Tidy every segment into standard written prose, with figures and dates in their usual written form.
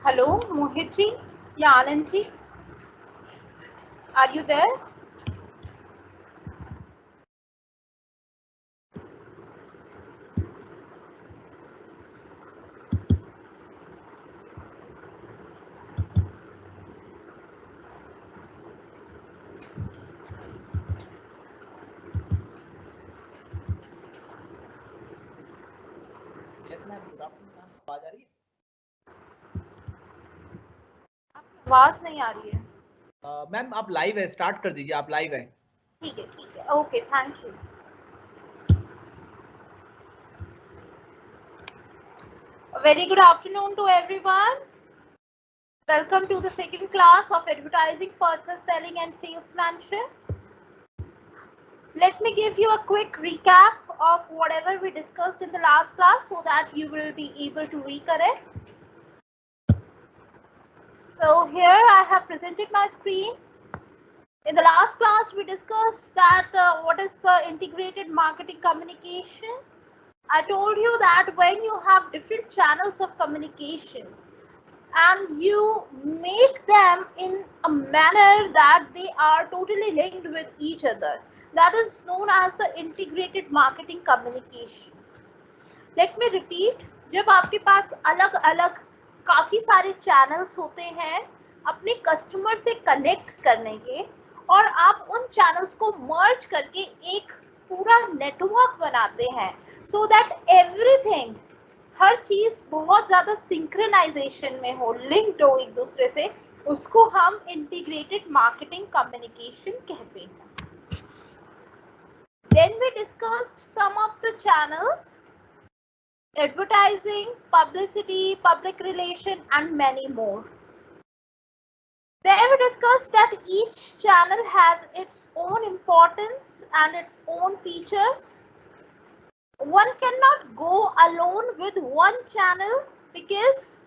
Hello, Mohit ji, या Anand ji, are you there? Yes ma'am, good afternoon ma'am, आवाज आ रही है? आवाज नहीं आ रही है। मैम आप लाइव है, स्टार्ट कर दीजिए, आप लाइव है। ठीक है, okay, thank you. A very good afternoon to everyone. Welcome to the second class of advertising, personal selling and salesmanship. Let me give you a quick recap of whatever we discussed in the last class so that you will be able to recollect. So here I have presented my screen. In the last class, we discussed that what is the integrated marketing communication. I told you that when you have different channels of communication and you make them in a manner that they are totally linked with each other, that is known as the integrated marketing communication. Let me repeat, जब आपके पास अलग अलग काफ़ी सारे channels होते हैं अपने customer से कनेक्ट करने के, और आप उन चैनल्स को मर्ज करके एक पूरा नेटवर्क बनाते हैं सो दैट एवरीथिंग, हर चीज बहुत ज़्यादा सिंक्रोनाइजेशन में हो, लिंक्ड हो एक दूसरे से, उसको हम इंटीग्रेटेड मार्केटिंग कम्युनिकेशन कहते हैं. Then we discussed some of the channels: advertising, publicity, public relation, and many more. Then we discussed that each channel has its own importance and its own features. One cannot go alone with one channel because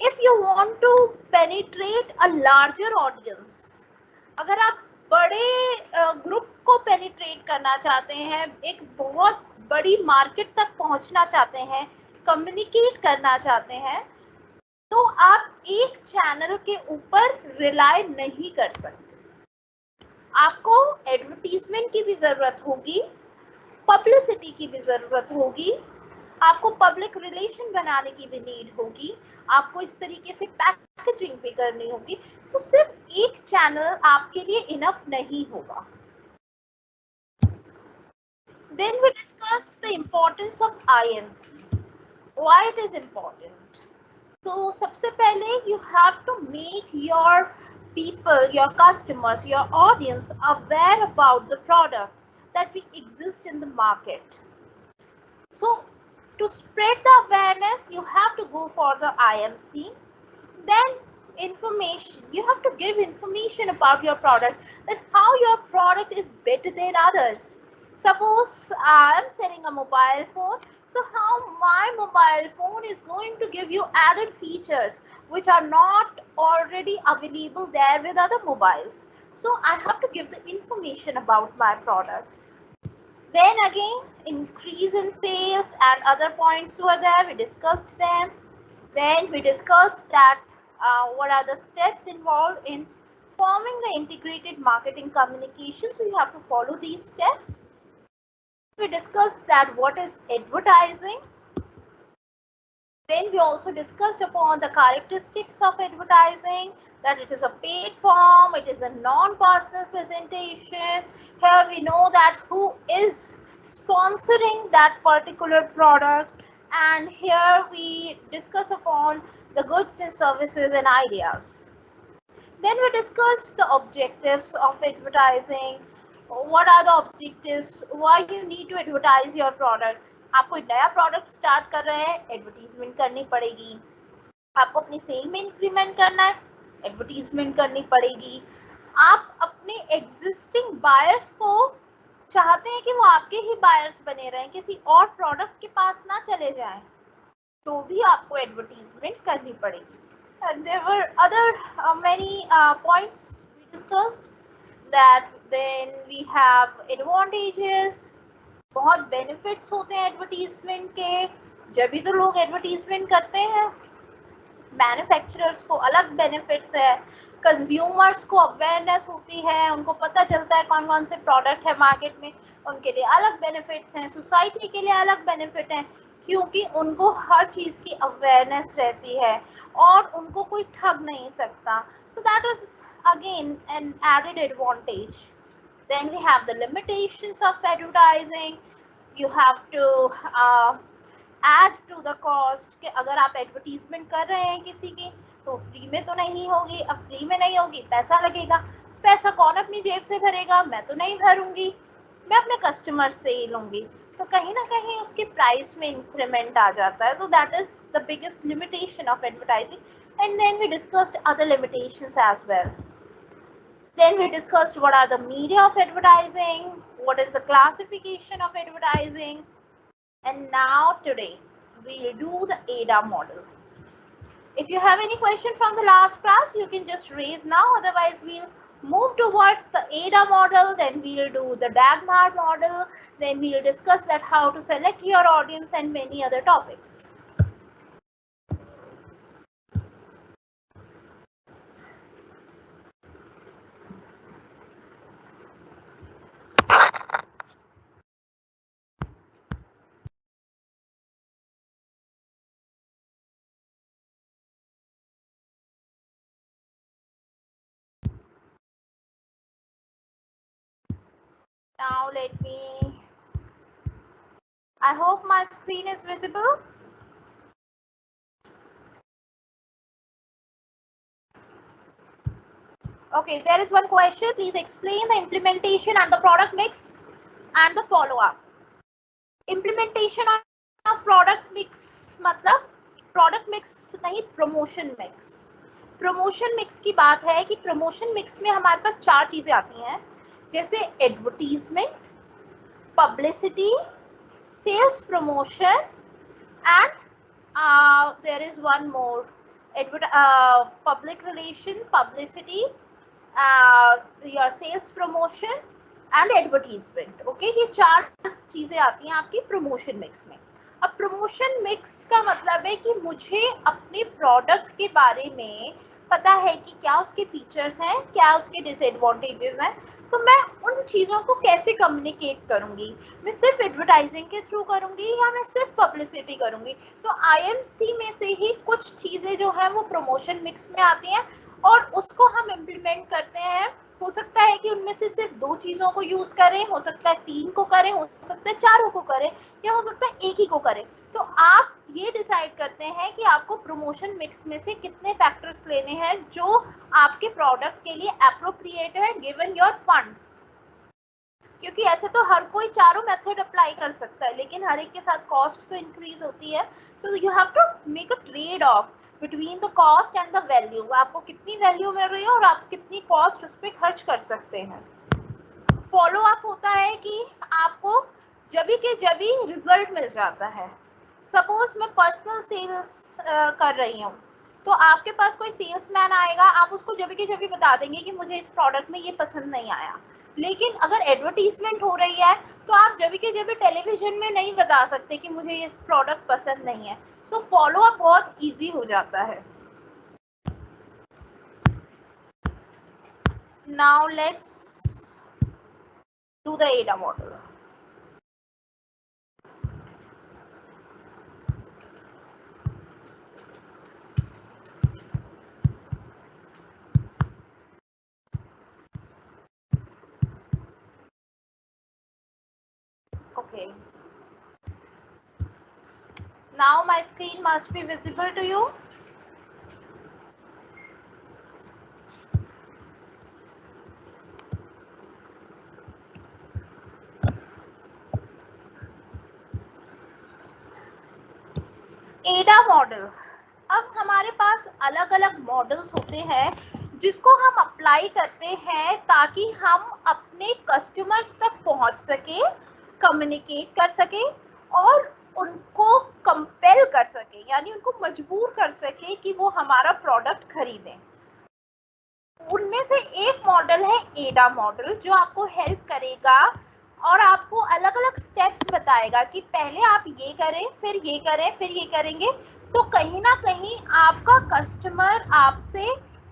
if you want to penetrate a larger audience, अगर आप बड़े group को penetrate करना चाहते हैं, एक बहुत बड़ी मार्केट तक पहुंचना चाहते हैं, कम्युनिकेट करना चाहते हैं, तो आप एक चैनल के ऊपर रिलाय नहीं कर सकते. आपको एडवर्टीजमेंट की भी जरूरत होगी, पब्लिसिटी की भी जरूरत होगी, आपको पब्लिक रिलेशन बनाने की भी नीड होगी, आपको इस तरीके से पैकेजिंग भी करनी होगी. तो सिर्फ एक चैनल आपके लिए इनफ नहीं होगा. Then we discussed the importance of IMC. Why it is important? तो सबसे पहले you have to make your people, your customers, your audience aware about the product that we exist in the market. So to spread the awareness, you have to go for the IMC. Then information, you have to give information about your product, that how your product is better than others. Suppose I am selling a mobile phone, so how my mobile phone is going to give you added features which are not already available there with other mobiles. So I have to give the information about my product. Then again, increase in sales and other points were there, we discussed them. Then we discussed that what are the steps involved in forming the integrated marketing communication. So you have to follow these steps. We discussed that what is advertising. Then we also discussed upon the characteristics of advertising, that it is a paid form, it is a non-personal presentation. Here we know that who is sponsoring that particular product, and here we discuss upon the goods and services and ideas. Then we discussed the objectives of advertising. What are the objectives? Why you need to advertise your product? आप कोई नया product start कर रहे हैं, advertisement करनी पड़ेगी. आपको अपनी सेल में इंक्रीमेंट करना है, एडवर्टीजमेंट करनी पड़ेगी. आप अपने एग्जिस्टिंग बायर्स को चाहते हैं कि वो आपके ही बायर्स बने रहें, किसी और प्रोडक्ट के पास ना चले जाएं, तो भी आपको एडवर्टीजमेंट करनी पड़ेगी. And there were other many points we discussed. That then we have advantages. बहुत बेनिफिट्स होते हैं एडवर्टीजमेंट के, जब भी तो लोग एडवर्टीजमेंट करते हैं. मैन्युफैक्चरर्स को अलग बेनिफिट्स है, कंज्यूमर्स को अवेयरनेस होती है, उनको पता चलता है कौन कौन से प्रोडक्ट है मार्केट में, उनके लिए अलग बेनिफिट्स हैं, सोसाइटी के लिए अलग बेनिफिट हैं, क्योंकि उनको हर चीज़ की अवेयरनेस रहती है और उनको कोई ठग नहीं सकता. So that is again an added advantage. Then we have the limitations of advertising. You have to add to the cost कि अगर आप एडवर्टीजमेंट कर रहे हैं किसी की तो फ्री में तो नहीं होगी. अब फ्री में नहीं होगी, पैसा लगेगा. पैसा कौन अपनी जेब से भरेगा? मैं तो नहीं भरूंगी, मैं अपने कस्टमर से ही लूंगी. तो कहीं ना कहीं उसके प्राइस में इंक्रीमेंट आ जाता है. So that is the biggest limitation of advertising. And then we discussed other limitations as well. Then we discussed what are the media of advertising, what is the classification of advertising, and now today we'll do the ADA model. If you have any question from the last class, you can just raise now, otherwise we'll move towards the ADA model, then we'll do the Dagmar model, then we'll discuss that how to select your audience and many other topics. Now I hope my screen is visible. Okay, there is one question. Please explain the implementation and the product mix and the follow-up. Implementation of product mix मतलब product mix नहीं, promotion mix. Promotion mix की बात है कि promotion mix में हमारे पास 4 चीजें आती हैं, जैसे advertisement, publicity, sales promotion, and there is one more, public relation, publicity, your sales promotion and advertisement. Okay, ये 4 चीजें आती हैं आपकी promotion mix में. अब promotion mix का मतलब है कि मुझे अपने प्रोडक्ट के बारे में पता है कि क्या उसके फीचर्स हैं, क्या उसके डिसएडवांटेजेस हैं, तो मैं उन चीज़ों को कैसे कम्युनिकेट करूंगी. मैं सिर्फ एडवर्टाइजिंग के थ्रू करूंगी या मैं सिर्फ पब्लिसिटी करूंगी. तो IMC में से ही कुछ चीज़ें जो है वो प्रमोशन मिक्स में आती हैं और उसको हम इम्प्लीमेंट करते हैं. हो सकता है कि उनमें से सिर्फ 2 चीज़ों को यूज़ करें, हो सकता है 3 को करें, हो सकता है 4 को करें, या हो सकता है 1 ही को करें. तो आप ये डिसाइड करते हैं कि आपको प्रमोशन मिक्स में से कितने फैक्टर्स लेने हैं जो आपके प्रोडक्ट के लिए एप्रोप्रिएट है गिवन योर फंड्स. क्योंकि ऐसे तो हर कोई चारों मेथड अप्लाई कर सकता है, लेकिन हर एक के साथ कॉस्ट तो इंक्रीज होती है. So you have to make a trade off between the cost and the value. आपको कितनी वैल्यू मिल रही है और आप कितनी कॉस्ट उस पर खर्च कर सकते हैं. फॉलो अप होता है कि आपको जभी के जभी रिजल्ट मिल जाता है. सपोज मैं पर्सनल सेल्स कर रही हूँ, तो आपके पास कोई सेल्समैन आएगा, आप उसको जभी के जभी बता देंगे कि मुझे इस प्रोडक्ट में ये पसंद नहीं आया. लेकिन अगर एडवर्टीजमेंट हो रही है तो आप जभी के जभी टेलीविजन में नहीं बता सकते कि मुझे ये प्रोडक्ट पसंद नहीं है. सो फॉलो अप बहुत इजी हो जाता है. Now let's do the ADA model. Okay. Now my screen must be visible to you. ADA model. अब हमारे पास अलग अलग मॉडल्स होते हैं जिसको हम अप्लाई करते हैं ताकि हम अपने कस्टमर्स तक पहुंच सकें, कम्युनिकेट कर सकें और उनको कंपेल कर सकें, यानी उनको मजबूर कर सकें कि वो हमारा प्रोडक्ट खरीदें. उनमें से एक मॉडल है ADA मॉडल, जो आपको हेल्प करेगा और आपको अलग अलग स्टेप्स बताएगा कि पहले आप ये करें, फिर ये करें, फिर ये करेंगे तो कहीं ना कहीं आपका कस्टमर आपसे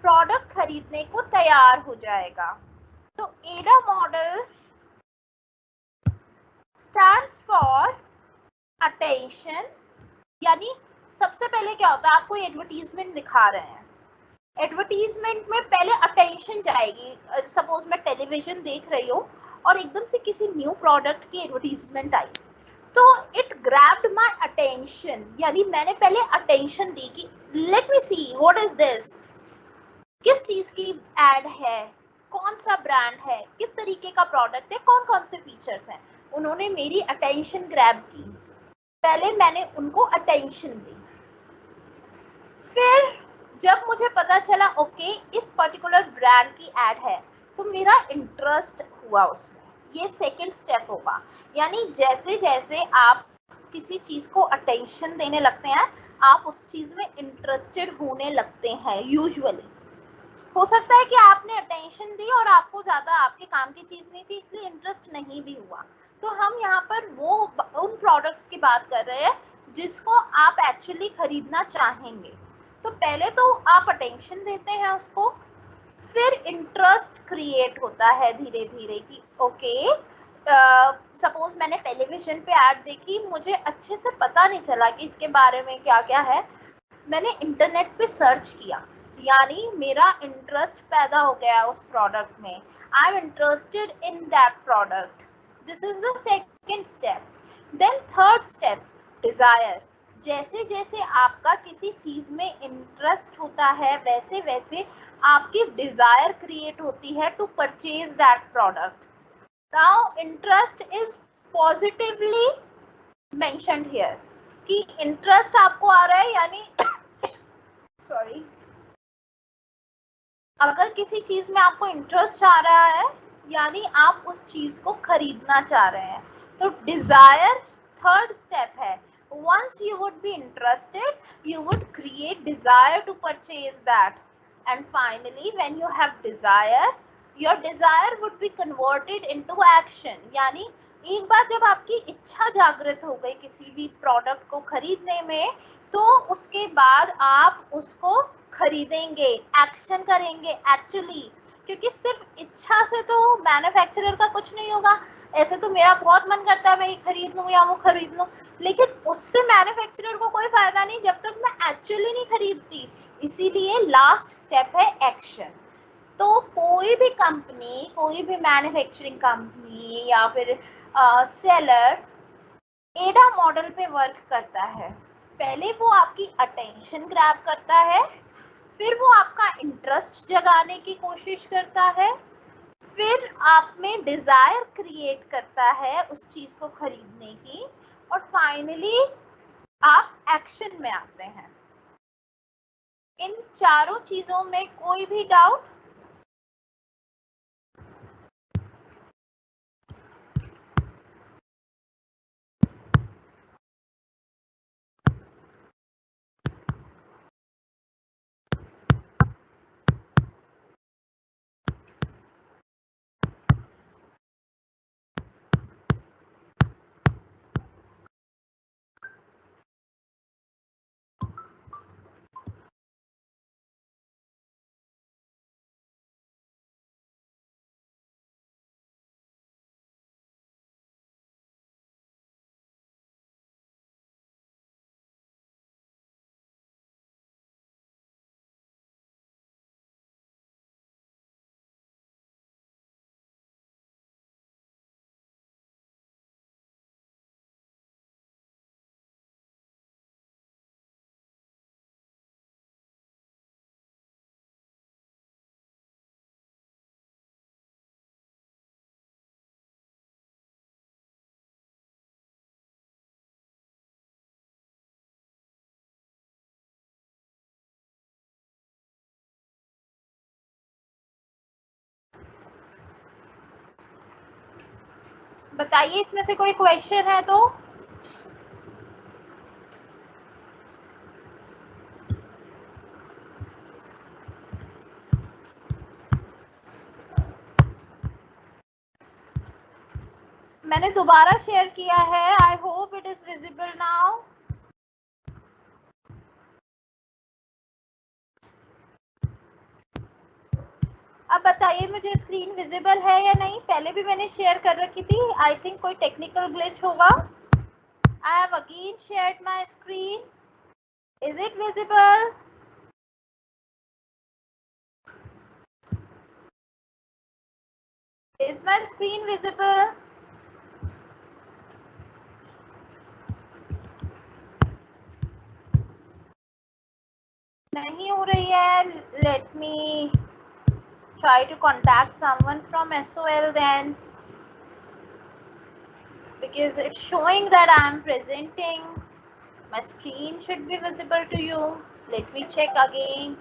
प्रोडक्ट खरीदने को तैयार हो जाएगा। तो एडा मॉडल स्टैंड्स फॉर अटेंशन, यानी सबसे पहले क्या होता है, आपको एडवर्टीजमेंट दिखा रहे हैं, एडवर्टीजमेंट में पहले अटेंशन जाएगी। सपोज मैं टेलीविजन देख रही हूँ और एकदम से किसी न्यू प्रोडक्ट की एडवर्टीजमेंट आई, तो इट ग्रैब्ड माय अटेंशन, यानी मैंने पहले अटेंशन दी कि let me see what is this, किस चीज की एड है, कौन सा ब्रांड है, किस तरीके का प्रोडक्ट है, कौन कौन से फीचर्स हैं। उन्होंने मेरी अटेंशन ग्रैब की, पहले मैंने उनको अटेंशन दी। फिर जब मुझे पता चला ओके इस पर्टिकुलर ब्रांड की एड है, तो मेरा इंटरेस्ट हुआ उसमें, ये सेकंड स्टेप होगा। यानी जैसे जैसे आप किसी चीज को अटेंशन देने लगते हैं, आप उस चीज में इंटरेस्टेड होने लगते हैं। यूजुअली हो सकता है कि आपने अटेंशन दी और आपको ज्यादा आपके काम की चीज नहीं थी, इसलिए इंटरेस्ट नहीं भी हुआ। तो हम यहाँ पर वो उन प्रोडक्ट्स की बात कर रहे हैं जिसको आप एक्चुअली खरीदना चाहेंगे। तो पहले तो आप अटेंशन देते हैं उसको, फिर इंटरेस्ट क्रिएट होता है धीरे धीरे कि ओके सपोज मैंने टेलीविजन पे ऐड देखी, मुझे अच्छे से पता नहीं चला कि इसके बारे में क्या क्या है, मैंने इंटरनेट पे सर्च किया, यानी मेरा इंटरेस्ट पैदा हो गया उस प्रोडक्ट में। I am interested in that product, this is the second step. Then third step desire, जैसे जैसे आपका किसी चीज में इंटरेस्ट होता है वैसे वैसे आपकी डिजायर क्रिएट होती है to purchase that product. Now interest is positively mentioned here कि इंटरेस्ट आपको आ रहा है, यानी सॉरी, अगर किसी चीज में आपको इंटरेस्ट आ रहा है यानी आप उस चीज को खरीदना चाह रहे हैं। तो डिजायर थर्ड स्टेप है। once you would be interested, you would create desire to purchase that, and finally when you have desire, your desire would be converted into action। यानी एक बार जब आपकी इच्छा जागृत हो गई किसी भी प्रोडक्ट को खरीदने में, तो उसके बाद आप उसको खरीदेंगे, एक्शन करेंगे एक्चुअली। क्योंकि सिर्फ इच्छा से तो मैन्युफैक्चरर का कुछ नहीं होगा। ऐसे तो मेरा बहुत मन करता है मैं ये खरीद लूं या वो खरीद लूं, लेकिन उससे मैन्युफैक्चरर को कोई फायदा नहीं जब तक मैं एक्चुअली नहीं खरीदती। इसीलिए लास्ट स्टेप है एक्शन। तो कोई भी कंपनी, कोई भी मैन्युफैक्चरिंग कंपनी या फिर सेलर एडा मॉडल पे वर्क करता है। पहले वो आपकी अटेंशन ग्रैब करता है, फिर वो आपका इंटरेस्ट जगाने की कोशिश करता है, फिर आप में डिजायर क्रिएट करता है उस चीज को खरीदने की, और फाइनली आप एक्शन में आते हैं। इन चारों चीजों में कोई भी डाउट? बताइए इसमें से कोई क्वेश्चन है तो। मैंने दोबारा शेयर किया है, आई hope it is visible now. अब बताइए मुझे स्क्रीन विजिबल है या नहीं? पहले भी मैंने शेयर कर रखी थी, आई थिंक कोई टेक्निकल ग्लिच होगा. I have again shared my screen. Is it visible? Is my screen visible? नहीं हो रही है. Let me try to contact someone from SOL then, because it's showing that I am presenting. My screen should be visible to you. Let me check again.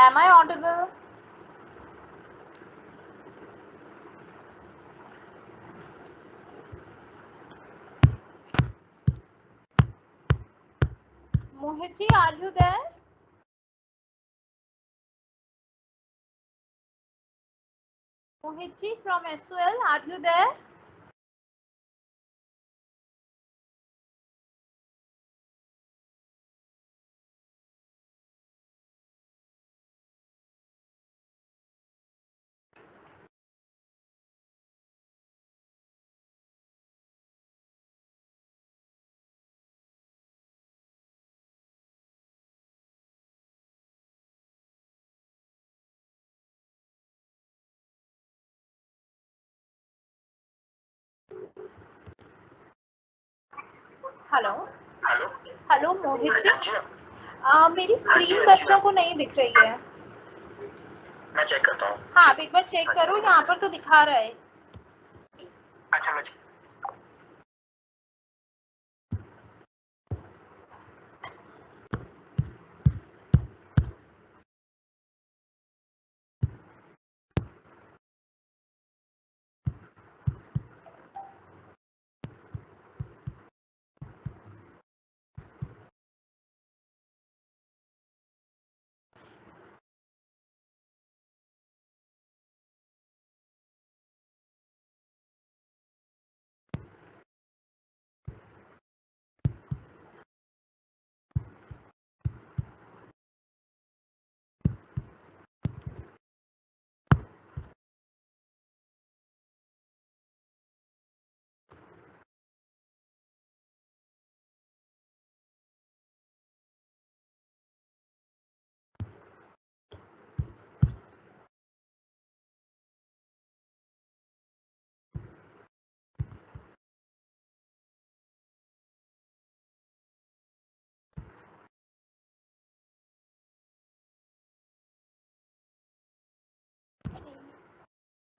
Am I audible? Mohit ji, are you there? Mohit ji from SOL, are you there? Hello. Hello. Hello Mohit ji. जी मेरी screen बच्चों को नहीं दिख रही है. मैं check करता हूँ. हाँ, आप एक बार चेक करो. यहाँ पर तो दिखा रहा है. अच्छा मैं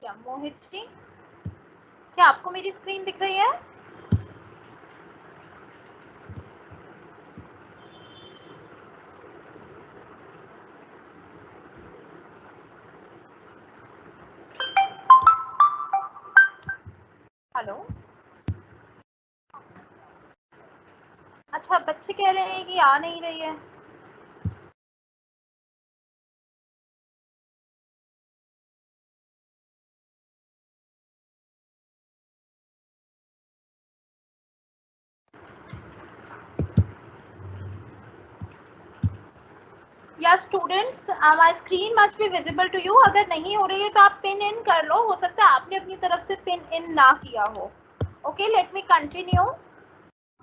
क्या मोहित जी, क्या आपको मेरी स्क्रीन दिख रही है? हेलो. अच्छा, बच्चे कह रहे हैं कि आ नहीं रही है. या students, my screen must be visible to you. अगर नहीं हो रही है तो आप पिन इन कर लो. हो सकता है आपने अपनी तरफ से पिन इन ना किया हो. Okay, let me continue.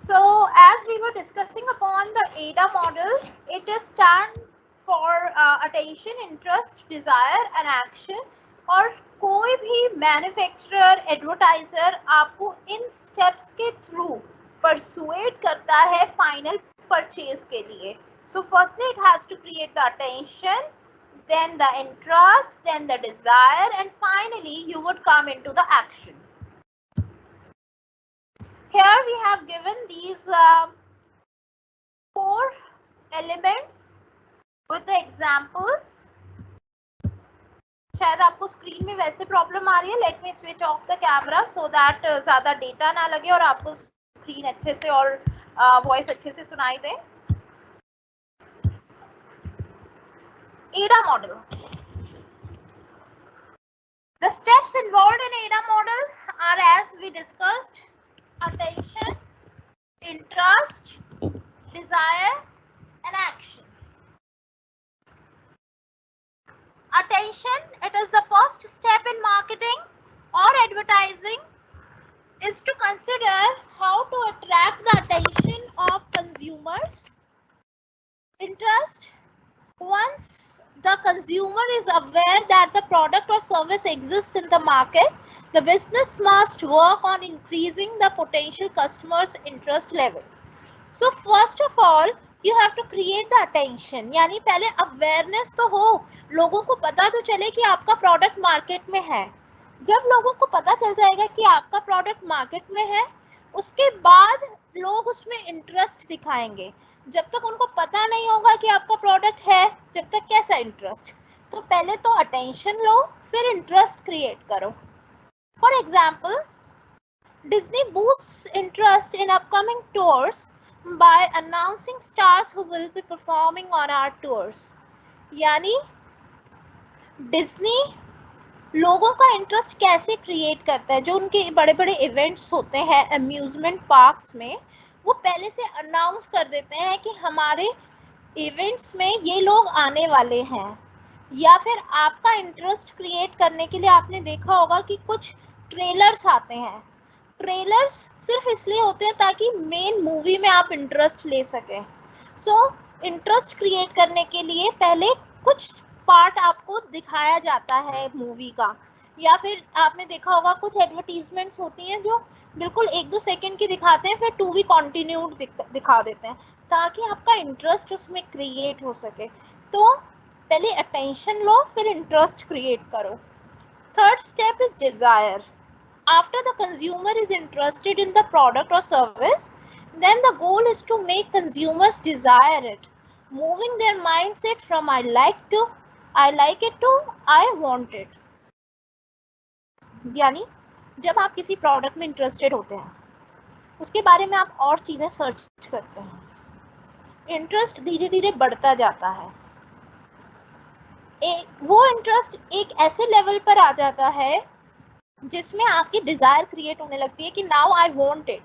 So as we were discussing upon the ADA model, it is stand for attention, interest, desire and action. और कोई भी मैन्युफैक्चरर, एडवर्टाइजर आपको इन स्टेप्स के थ्रू परसुएट करता है फाइनल परचेज के लिए. So firstly it has to create the attention, then the interest, then the desire, and finally you would come into the action. Here we have given these 4 elements with the examples. शायद आपको screen में वैसे problem आ रही है. Let me switch off the camera so that ज्यादा data ना लगे और आपको स्क्रीन अच्छे से और वॉइस अच्छे से सुनाई दे. AIDA model. The steps involved in AIDA model are as we discussed: attention, interest, desire, and action. Attention, it is the first step in marketing or advertising, is to consider how to attract the attention of consumers. Interest, once the consumer is aware that the product or service exists in the market, the business must work on increasing the potential customers' interest level. So first of all, you have to create the attention. यानी पहले awareness तो हो, लोगों को पता तो चले कि आपका प्रोडक्ट मार्केट में है. जब लोगों को पता चल जाएगा कि आपका प्रोडक्ट मार्केट में है, उसके बाद लोग उसमें इंटरेस्ट दिखाएंगे. जब तक उनको पता नहीं होगा कि आपका प्रोडक्ट है, जब तक कैसा इंटरेस्ट. तो पहले तो अटेंशन लो, फिर इंटरेस्ट क्रिएट करो. For example, Disney boosts interest in upcoming tours by announcing stars who will be performing on our tours. यानी डिज्नी लोगों का इंटरेस्ट कैसे क्रिएट करता है? जो उनके बड़े बड़े इवेंट्स होते हैं अम्यूजमेंट पार्क्स में, वो पहले से अनाउंस कर देते हैं कि हमारे इवेंट्स में ये लोग आने वाले हैं. या फिर आपका इंटरेस्ट क्रिएट करने के लिए आपने देखा होगा कि कुछ ट्रेलर्स आते हैं. ट्रेलर्स सिर्फ इसलिए होते हैं ताकि मेन मूवी में आप इंटरेस्ट ले सकें. सो इंटरेस्ट क्रिएट करने के लिए पहले कुछ पार्ट आपको दिखाया जाता है मूवी का. या फिर आपने देखा होगा कुछ एडवर्टीजमेंट्स होती हैं जो बिल्कुल 1-2 सेकंड की दिखाते हैं, फिर टू बी कंटिन्यूड दिखा देते हैं ताकि आपका इंटरेस्ट उसमें क्रिएट हो सके. तो पहले अटेंशन लो, फिर इंटरेस्ट क्रिएट करो. Third step is desire. After the consumer is interested in the product or service, then the goal is to make consumers desire it, moving their mindset from I like it to I want it. यानी जब आप किसी product में interested होते हैं, उसके बारे में आप और चीजें सर्च करते हैं, इंटरेस्ट धीरे धीरे बढ़ता जाता है. वो इंटरेस्ट एक ऐसे लेवल पर आ जाता है जिसमें आपकी डिजायर क्रिएट होने लगती है कि now I want it.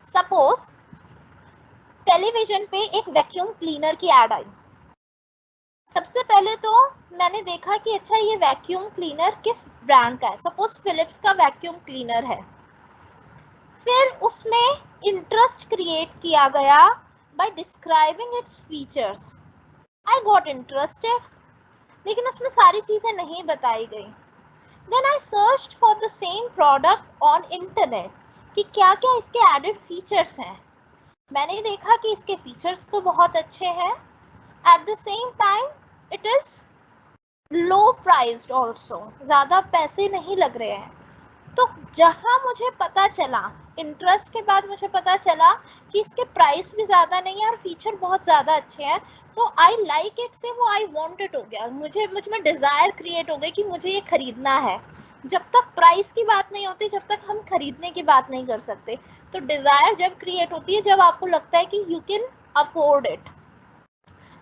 Suppose television पे एक वैक्यूम क्लीनर की एड आई. सबसे पहले तो मैंने देखा कि अच्छा ये वैक्यूम क्लीनर किस ब्रांड का है. सपोज फिलिप्स का वैक्यूम क्लीनर है. फिर उसमें इंटरेस्ट क्रिएट किया गया by describing its features. I got interested, लेकिन उसमें सारी चीजें नहीं बताई गई. Then I searched for the same product on internet कि क्या क्या इसके एडेड फीचर्स हैं. मैंने देखा कि इसके फीचर्स तो बहुत अच्छे हैं. At the same time it is low priced also, ज़्यादा पैसे नहीं लग रहे हैं. तो जहाँ मुझे पता चला, इंटरेस्ट के बाद मुझे पता चला कि इसके प्राइस भी ज़्यादा नहीं है और फीचर बहुत ज़्यादा अच्छे हैं, तो आई लाइक इट से वो आई वांट इट हो गया. मुझ में डिज़ायर क्रिएट हो गई कि मुझे ये खरीदना है. जब तक प्राइस की बात नहीं होती, जब तक हम खरीदने की बात नहीं कर सकते. तो डिज़ायर जब क्रिएट होती है जब आपको लगता है कि you can afford it.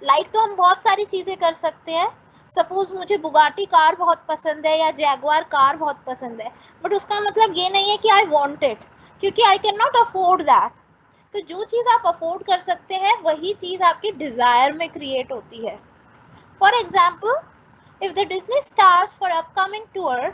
Like तो हम बहुत सारी चीज़ें कर सकते हैं. सपोज मुझे बुगाटी कार बहुत पसंद है या जैगवार कार बहुत पसंद है, बट उसका मतलब ये नहीं है कि आई वांट इट, क्योंकि I can not afford that. तो जो चीज़ आप अफोर्ड कर सकते हैं वही चीज़ आपकी डिज़ायर में क्रिएट होती है. For example, if the Disney stars for upcoming tour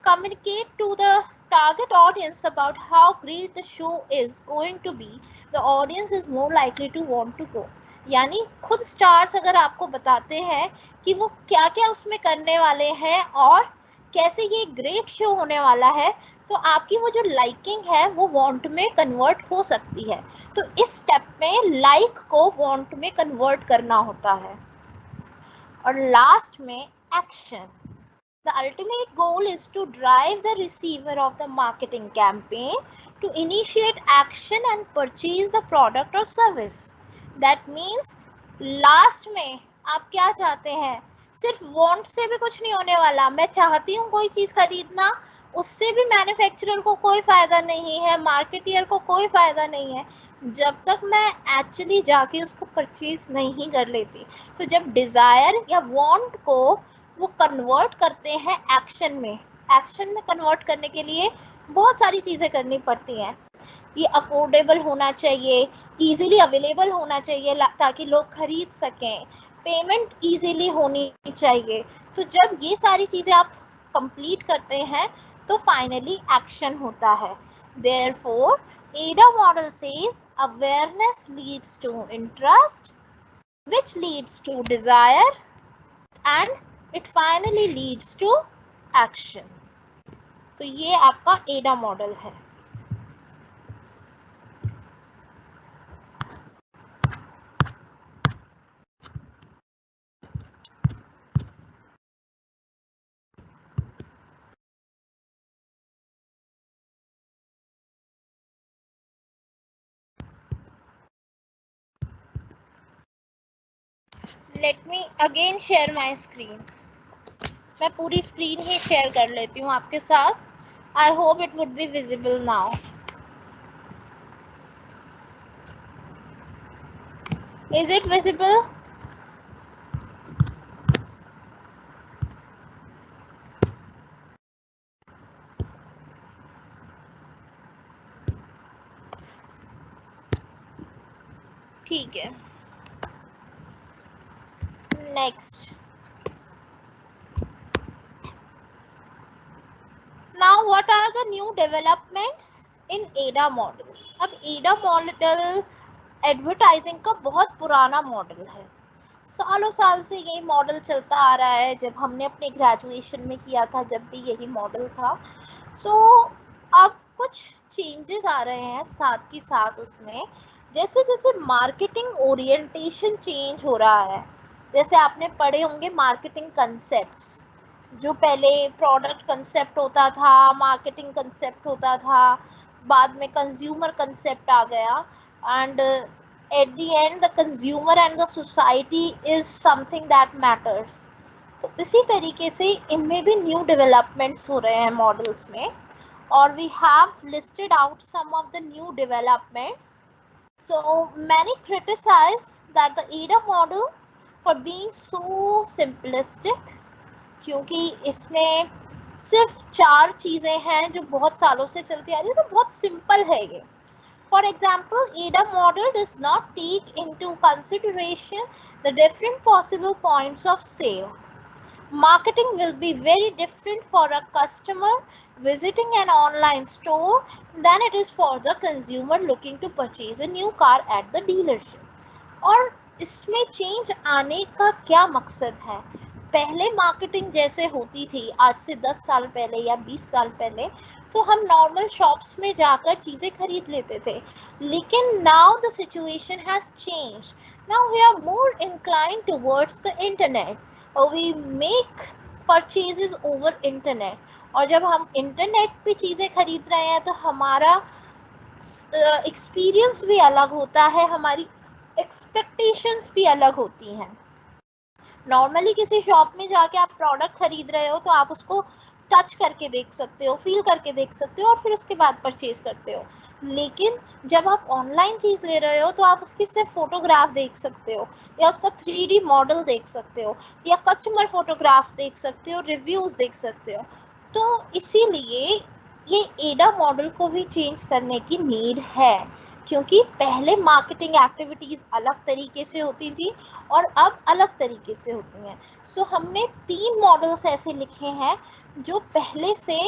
communicate to the target audience about how great the show is going to be, the audience is more likely to want to go. यानी खुद stars अगर आपको बताते हैं कि वो क्या क्या उसमें करने वाले हैं और कैसे ये ग्रेट शो होने वाला है, तो आपकी वो जो लाइकिंग है वो वांट में कन्वर्ट हो सकती है. तो इस स्टेप में लाइक को वांट में कन्वर्ट करना होता है. और लास्ट में action. The ultimate goal is to drive the receiver of the marketing campaign to initiate action and purchase the product or service. That means last में आप क्या चाहते हैं? सिर्फ want से भी कुछ नहीं होने वाला. मैं चाहती हूँ कोई चीज खरीदना, उससे भी मैन्युफैक्चरर को कोई फायदा नहीं है, मार्केटियर को कोई फायदा नहीं है, जब तक मैं एक्चुअली जाके उसको परचेज नहीं कर लेती. तो जब डिजायर या वांट को वो कन्वर्ट करते हैं एक्शन में, एक्शन में कन्वर्ट करने के लिए बहुत सारी चीजें करनी पड़ती हैं. ये अफोर्डेबल होना चाहिए, इजीली अवेलेबल होना चाहिए ताकि लोग खरीद सकें, पेमेंट इजीली होनी चाहिए. तो जब ये सारी चीजें आप कंप्लीट करते हैं तो फाइनली एक्शन होता है. Therefore AIDA model says awareness leads to interest, which leads to desire, and it finally leads to action. तो ये आपका AIDA मॉडल है. Let me again share my screen. मैं पूरी स्क्रीन ही शेयर कर लेती हूँ आपके साथ. I hope it would be visible now. Is it visible? ठीक है. Next. Now what are the new developments in AIDA model? अब AIDA मॉडल एडवर्टाइजिंग का बहुत पुराना मॉडल है. सालों साल से ये मॉडल चलता आ रहा है. जब हमने अपने ग्रेजुएशन में किया था जब भी यही मॉडल था. सो अब कुछ चेंजेस आ रहे हैं साथ ही साथ उसमें. जैसे जैसे मार्केटिंग ओरिएंटेशन चेंज हो रहा है, जैसे आपने पढ़े होंगे मार्केटिंग कंसेप्ट्स, जो पहले प्रोडक्ट कंसेप्ट होता था, मार्केटिंग कंसेप्ट होता था, बाद में कंज्यूमर कंसेप्ट आ गया, and at the end the consumer and the society is something that matters. तो इसी तरीके से इनमें भी न्यू डेवलपमेंट्स हो रहे हैं मॉडल्स में, और we have listed out some of the new developments. So many criticise that the AIDA model for being so simplistic, क्योंकि इसमें सिर्फ 4 चीज़ें हैं जो बहुत सालों से चलती आ रही है, तो बहुत सिंपल है ये. For example, AIDA model does not take into consideration the different possible points of sale. Marketing will be very different for a customer visiting an online store than it is for the consumer looking to purchase a new car at the dealership. और इसमें change आने का क्या मकसद है? पहले marketing जैसे होती थी आज से 10 साल पहले या 20 साल पहले, तो हम नॉर्मल शॉप्स में जाकर चीज़ें खरीद लेते थे. लेकिन now the situation has change. Now we are more inclined towards the internet. We make purchases over internet. और जब हम इंटरनेट पे चीज़ें खरीद रहे हैं तो हमारा एक्सपीरियंस भी अलग होता है, हमारी एक्सपेक्टेशंस भी अलग होती हैं. नॉर्मली किसी शॉप में जाके आप प्रोडक्ट खरीद रहे हो तो आप उसको टच करके देख सकते हो, फील करके देख सकते हो, और फिर उसके बाद परचेज करते हो. लेकिन जब आप ऑनलाइन चीज़ ले रहे हो तो आप उसकी सिर्फ फोटोग्राफ देख सकते हो, या उसका 3D मॉडल देख सकते हो, या कस्टमर फोटोग्राफ्स देख सकते हो, रिव्यूज़ देख सकते हो. तो इसीलिए ये AIDA मॉडल को भी चेंज करने की नीड है, क्योंकि पहले मार्केटिंग एक्टिविटीज़ अलग तरीके से होती थी और अब अलग तरीके से होती हैं. सो हमने 3 मॉडल्स ऐसे लिखे हैं जो पहले से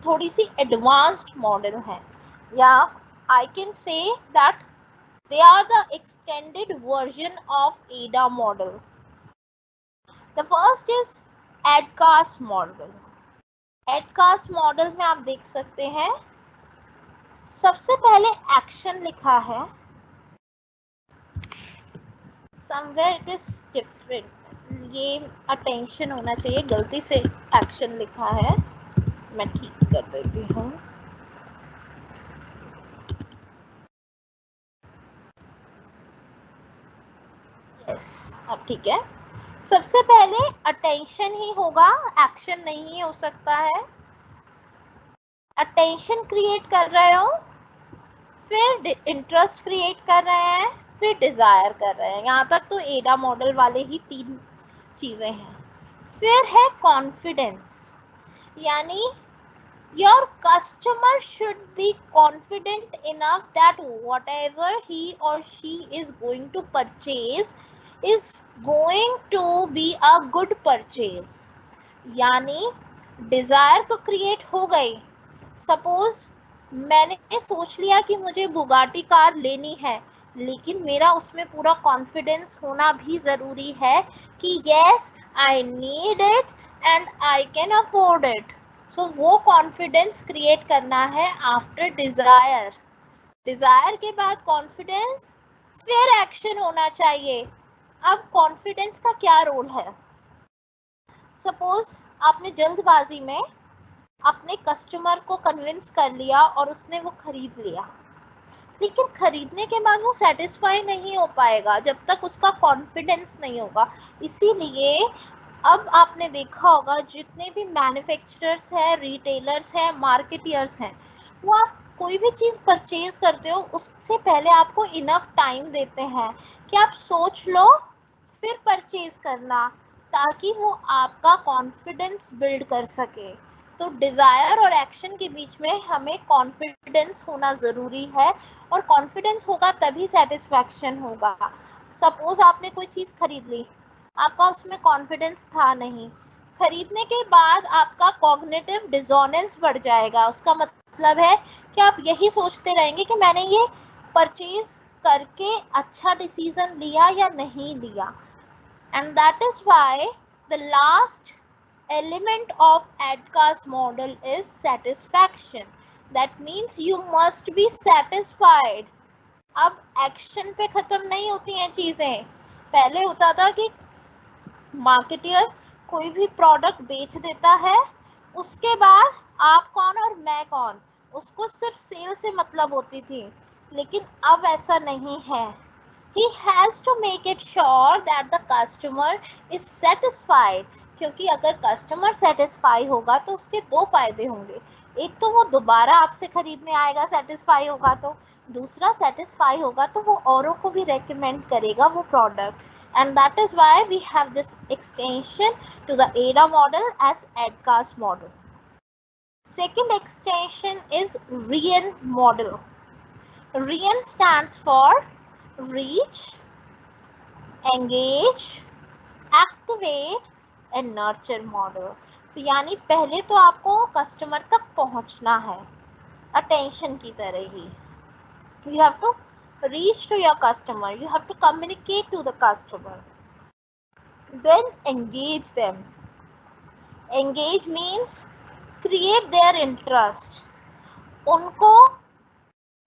थोड़ी सी एडवांस्ड मॉडल हैं, या I can say that they are the extended version of AIDA model. The first is adcast model. Adcast model में आप देख सकते हैं सबसे पहले एक्शन लिखा है, somewhere it is different. ये अटेंशन होना चाहिए, गलती से एक्शन लिखा है, मैं ठीक कर देती हूँ। यस, अब ठीक है। सबसे पहले अटेंशन ही होगा, एक्शन नहीं हो सकता है। अटेंशन क्रिएट कर रहे हो, फिर इंटरेस्ट क्रिएट कर रहे हैं, फिर डिजायर कर रहे हैं। यहाँ तक तो एडा मॉडल वाले ही 3 चीजें हैं। फिर है कॉन्फिडेंस, यानी your customer should be confident enough that whatever he or she is going to purchase is going to be a good purchase। यानी डिजायर तो क्रिएट हो गई। सपोज मैंने सोच लिया कि मुझे बुगाटी कार लेनी है, लेकिन मेरा उसमें पूरा कॉन्फिडेंस होना भी जरूरी है कि yes I need it and I can afford it. So वो कॉन्फिडेंस क्रिएट करना है आफ्टर डिजायर। डिजायर के बाद कॉन्फिडेंस, फिर एक्शन होना चाहिए। अब कॉन्फिडेंस का क्या रोल है? सपोज आपने जल्दबाजी में अपने कस्टमर को कन्विंस कर लिया और उसने वो खरीद लिया, लेकिन खरीदने के बाद वो सेटिस्फाई नहीं हो पाएगा जब तक उसका कॉन्फिडेंस नहीं होगा। इसीलिए अब आपने देखा होगा जितने भी मैन्युफैक्चरर्स हैं, रिटेलर्स हैं, मार्केटियर्स हैं, वो आप कोई भी चीज़ परचेज करते हो उससे पहले आपको इनफ टाइम देते हैं कि आप सोच लो फिर परचेज करना, ताकि वो आपका कॉन्फिडेंस बिल्ड कर सके। तो डिजायर और एक्शन के बीच में हमें कॉन्फिडेंस होना जरूरी है, और कॉन्फिडेंस होगा तभी सेटिस्फैक्शन होगा। सपोज आपने कोई चीज खरीद ली, आपका उसमें कॉन्फिडेंस था नहीं, खरीदने के बाद आपका कॉग्निटिव डिसोनेंस बढ़ जाएगा। उसका मतलब है कि आप यही सोचते रहेंगे कि मैंने ये परचेज करके अच्छा डिसीजन लिया या नहीं लिया। And that is why the last element of ADKAR's model is satisfaction. That means you must be satisfied. अब एक्शन पे खत्म नहीं होती हैं चीजें। पहले होता था कि मार्केटियर कोई भी प्रोडक्ट बेच देता है, उसके बाद आप कौन और मैं कौन, उसको सिर्फ सेल से मतलब होती थी। लेकिन अब ऐसा नहीं है। He has to make it sure that the customer is satisfied, क्योंकि अगर कस्टमर सेटिस्फाई होगा तो उसके 2 फायदे होंगे। एक तो वो दोबारा आपसे खरीदने आएगा, सेटिस्फाई होगा तो। दूसरा, सेटिस्फाई होगा तो वो औरों को भी रेकमेंड करेगा वो product. And that is why we have this extension to the ADA model as ADKAR's model. Second extension is RIAN model. RIAN stands for reach, engage, activate and nurture model। तो यानी पहले तो आपको customer तक पहुंचना है, attention की तरह ही। You have to reach to your customer, you have to communicate to the customer, then engage them। Engage means create their interest, उनको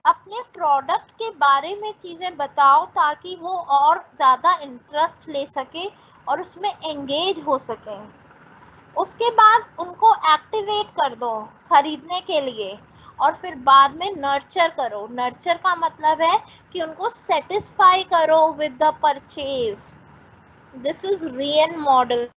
अपने प्रोडक्ट के बारे में चीजें बताओ ताकि वो और ज्यादा इंटरेस्ट ले सके और उसमें एंगेज हो सके। उसके बाद उनको एक्टिवेट कर दो खरीदने के लिए, और फिर बाद में नर्चर करो। नर्चर का मतलब है कि उनको सेटिस्फाई करो with the purchase. This is rayon model.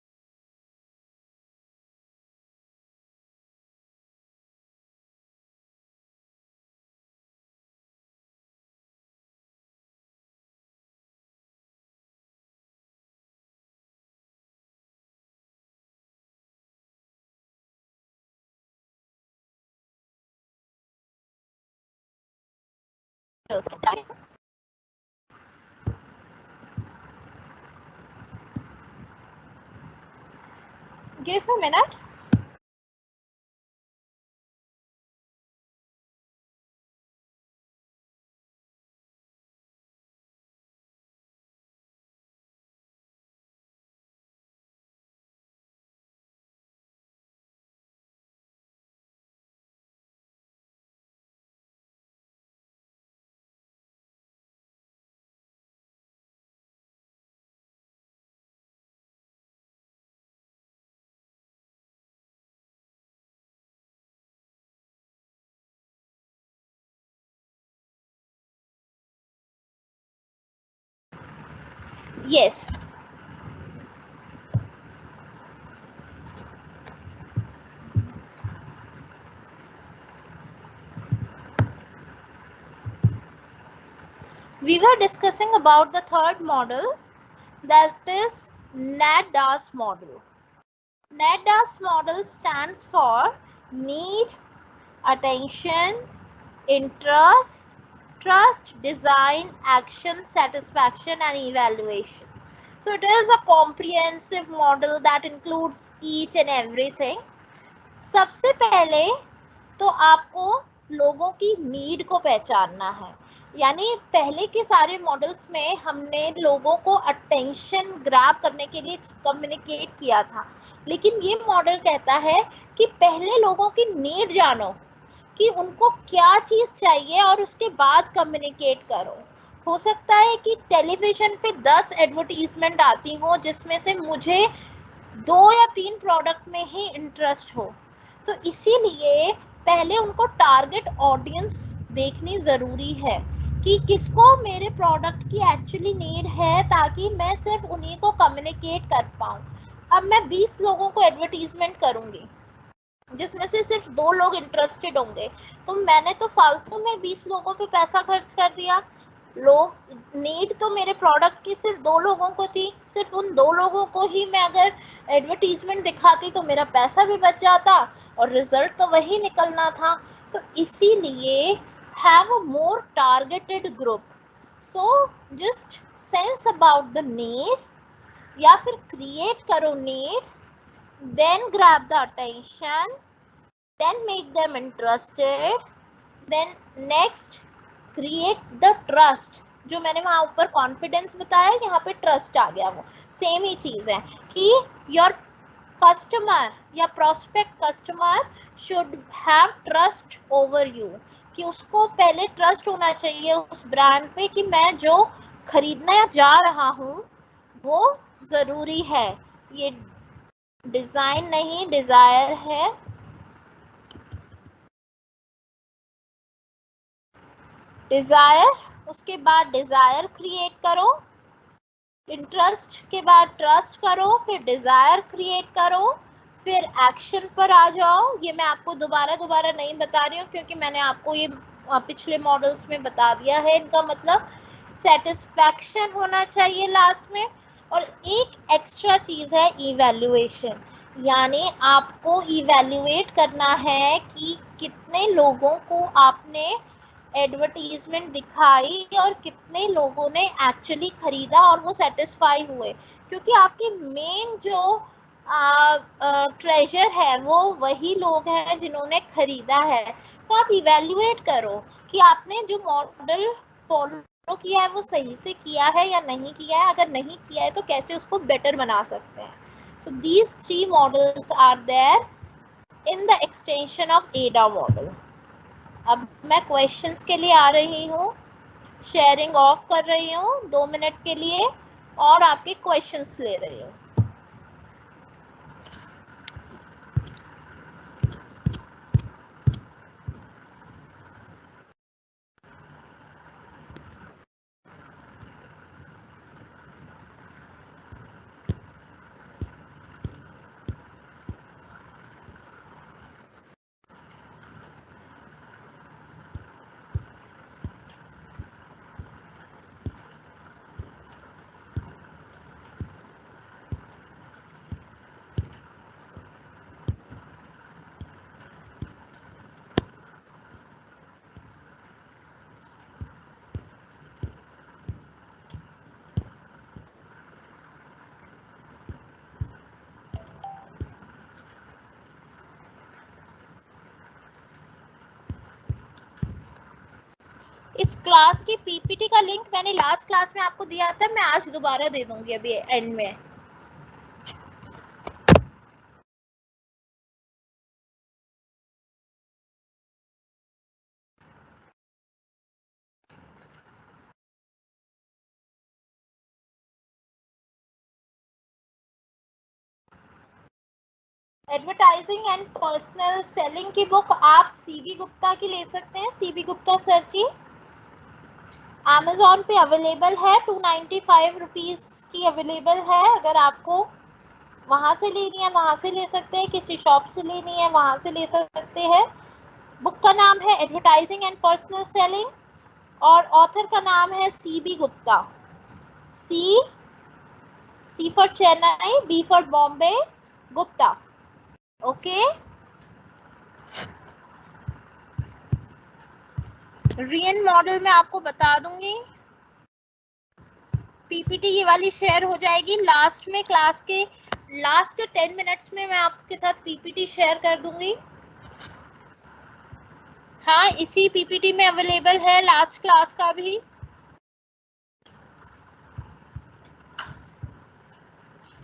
Give me a minute. Yes. We were discussing about the third model, that is NADAS model. NADAS model stands for need, attention, interest, trust, design, action, satisfaction and evaluation. So it is a comprehensive model that includes each and everything. सबसे पहले तो आपको लोगों की need को पहचानना है, यानी पहले के सारे मॉडल्स में हमने लोगों को अटेंशन ग्रैब करने के लिए कम्युनिकेट किया था, लेकिन ये मॉडल कहता है कि पहले लोगों की नीड जानो कि उनको क्या चीज चाहिए और उसके बाद कम्युनिकेट करो। हो सकता है कि टेलीविजन पे 10 एडवर्टीजमेंट आती हो जिसमें से मुझे 2 या 3 प्रोडक्ट में ही इंटरेस्ट हो, तो इसीलिए पहले उनको टारगेट ऑडियंस देखनी ज़रूरी है कि किसको मेरे प्रोडक्ट की एक्चुअली नीड है, ताकि मैं सिर्फ उन्हीं को कम्युनिकेट कर पाऊँ। अब मैं 20 लोगों को एडवर्टीजमेंट करूँगी जिसमें से सिर्फ 2 लोग इंटरेस्टेड होंगे, तो मैंने तो फालतू में 20 लोगों पे पैसा खर्च कर दिया। लोग नीड तो मेरे प्रोडक्ट की सिर्फ 2 लोगों को थी, सिर्फ उन 2 लोगों को ही मैं अगर एडवर्टीजमेंट दिखाती तो मेरा पैसा भी बच जाता और रिजल्ट तो वही निकलना था। तो इसीलिए have a more targeted group. So just sense about the need या फिर क्रिएट करो need, then grab the attention, then make them interested, then next create the trust। जो मैंने वहां ऊपर कॉन्फिडेंस बताया, यहाँ पे ट्रस्ट आ गया, वो सेम ही चीज है कि योर कस्टमर या prospect customer should have trust over you, कि उसको पहले ट्रस्ट होना चाहिए उस ब्रांड पे कि मैं जो खरीदने जा रहा हूँ वो जरूरी है। ये डिजाइन नहीं डिजायर है। डिजायर, उसके बाद डिजायर क्रिएट करो, इंटरेस्ट के बाद ट्रस्ट करो, फिर डिजायर क्रिएट करो, फिर एक्शन पर आ जाओ। ये मैं आपको दोबारा नहीं बता रही हूँ क्योंकि मैंने आपको ये पिछले मॉडल्स में बता दिया है। इनका मतलब सेटिस्फैक्शन होना चाहिए लास्ट में। और एक एक्स्ट्रा चीज है इवैल्यूएशन, यानी आपको इवैल्यूएट करना है कि कितने लोगों को आपने एडवर्टीजमेंट दिखाई और कितने लोगों ने एक्चुअली खरीदा और वो सेटिस्फाई हुए, क्योंकि आपकी मेन जो ट्रेजर है वो वही लोग हैं जिन्होंने खरीदा है। तो आप इवैल्यूएट करो कि आपने जो मॉडल फॉलो किया है वो सही से किया है या नहीं किया है, अगर नहीं किया है तो कैसे उसको बेटर बना सकते हैं। So these 3 models are there in the extension of AIDA model. अब मैं क्वेश्चंस के लिए आ रही हूँ, शेयरिंग ऑफ कर रही हूँ 2 मिनट के लिए और आपके क्वेश्चंस ले रही हूँ। इस क्लास की पीपीटी का लिंक मैंने लास्ट क्लास में आपको दिया था, मैं आज दोबारा दे दूंगी अभी एंड में। एडवर्टाइजिंग एंड पर्सनल सेलिंग की बुक आप सीबी गुप्ता की ले सकते हैं, सीबी गुप्ता सर की। Amazon पे अवेलेबल है, 295 रुपीज़ की अवेलेबल है। अगर आपको वहाँ से लेनी है वहाँ से ले सकते हैं, किसी शॉप से लेनी है वहाँ से ले सकते हैं। बुक का नाम है एडवर्टाइजिंग एंड पर्सनल सेलिंग और ऑथर का नाम है CB Gupta. C for Chennai, B for Bombay, Gupta. Okay, rayon model में आपको बता दूंगी, पीपीटी ये वाली शेयर हो जाएगी लास्ट में, क्लास के लास्ट के 10 मिनट्स में मैं आपके साथ पीपीटी शेयर कर दूंगी। हाँ, इसी पीपीटी में अवेलेबल है लास्ट क्लास का भी।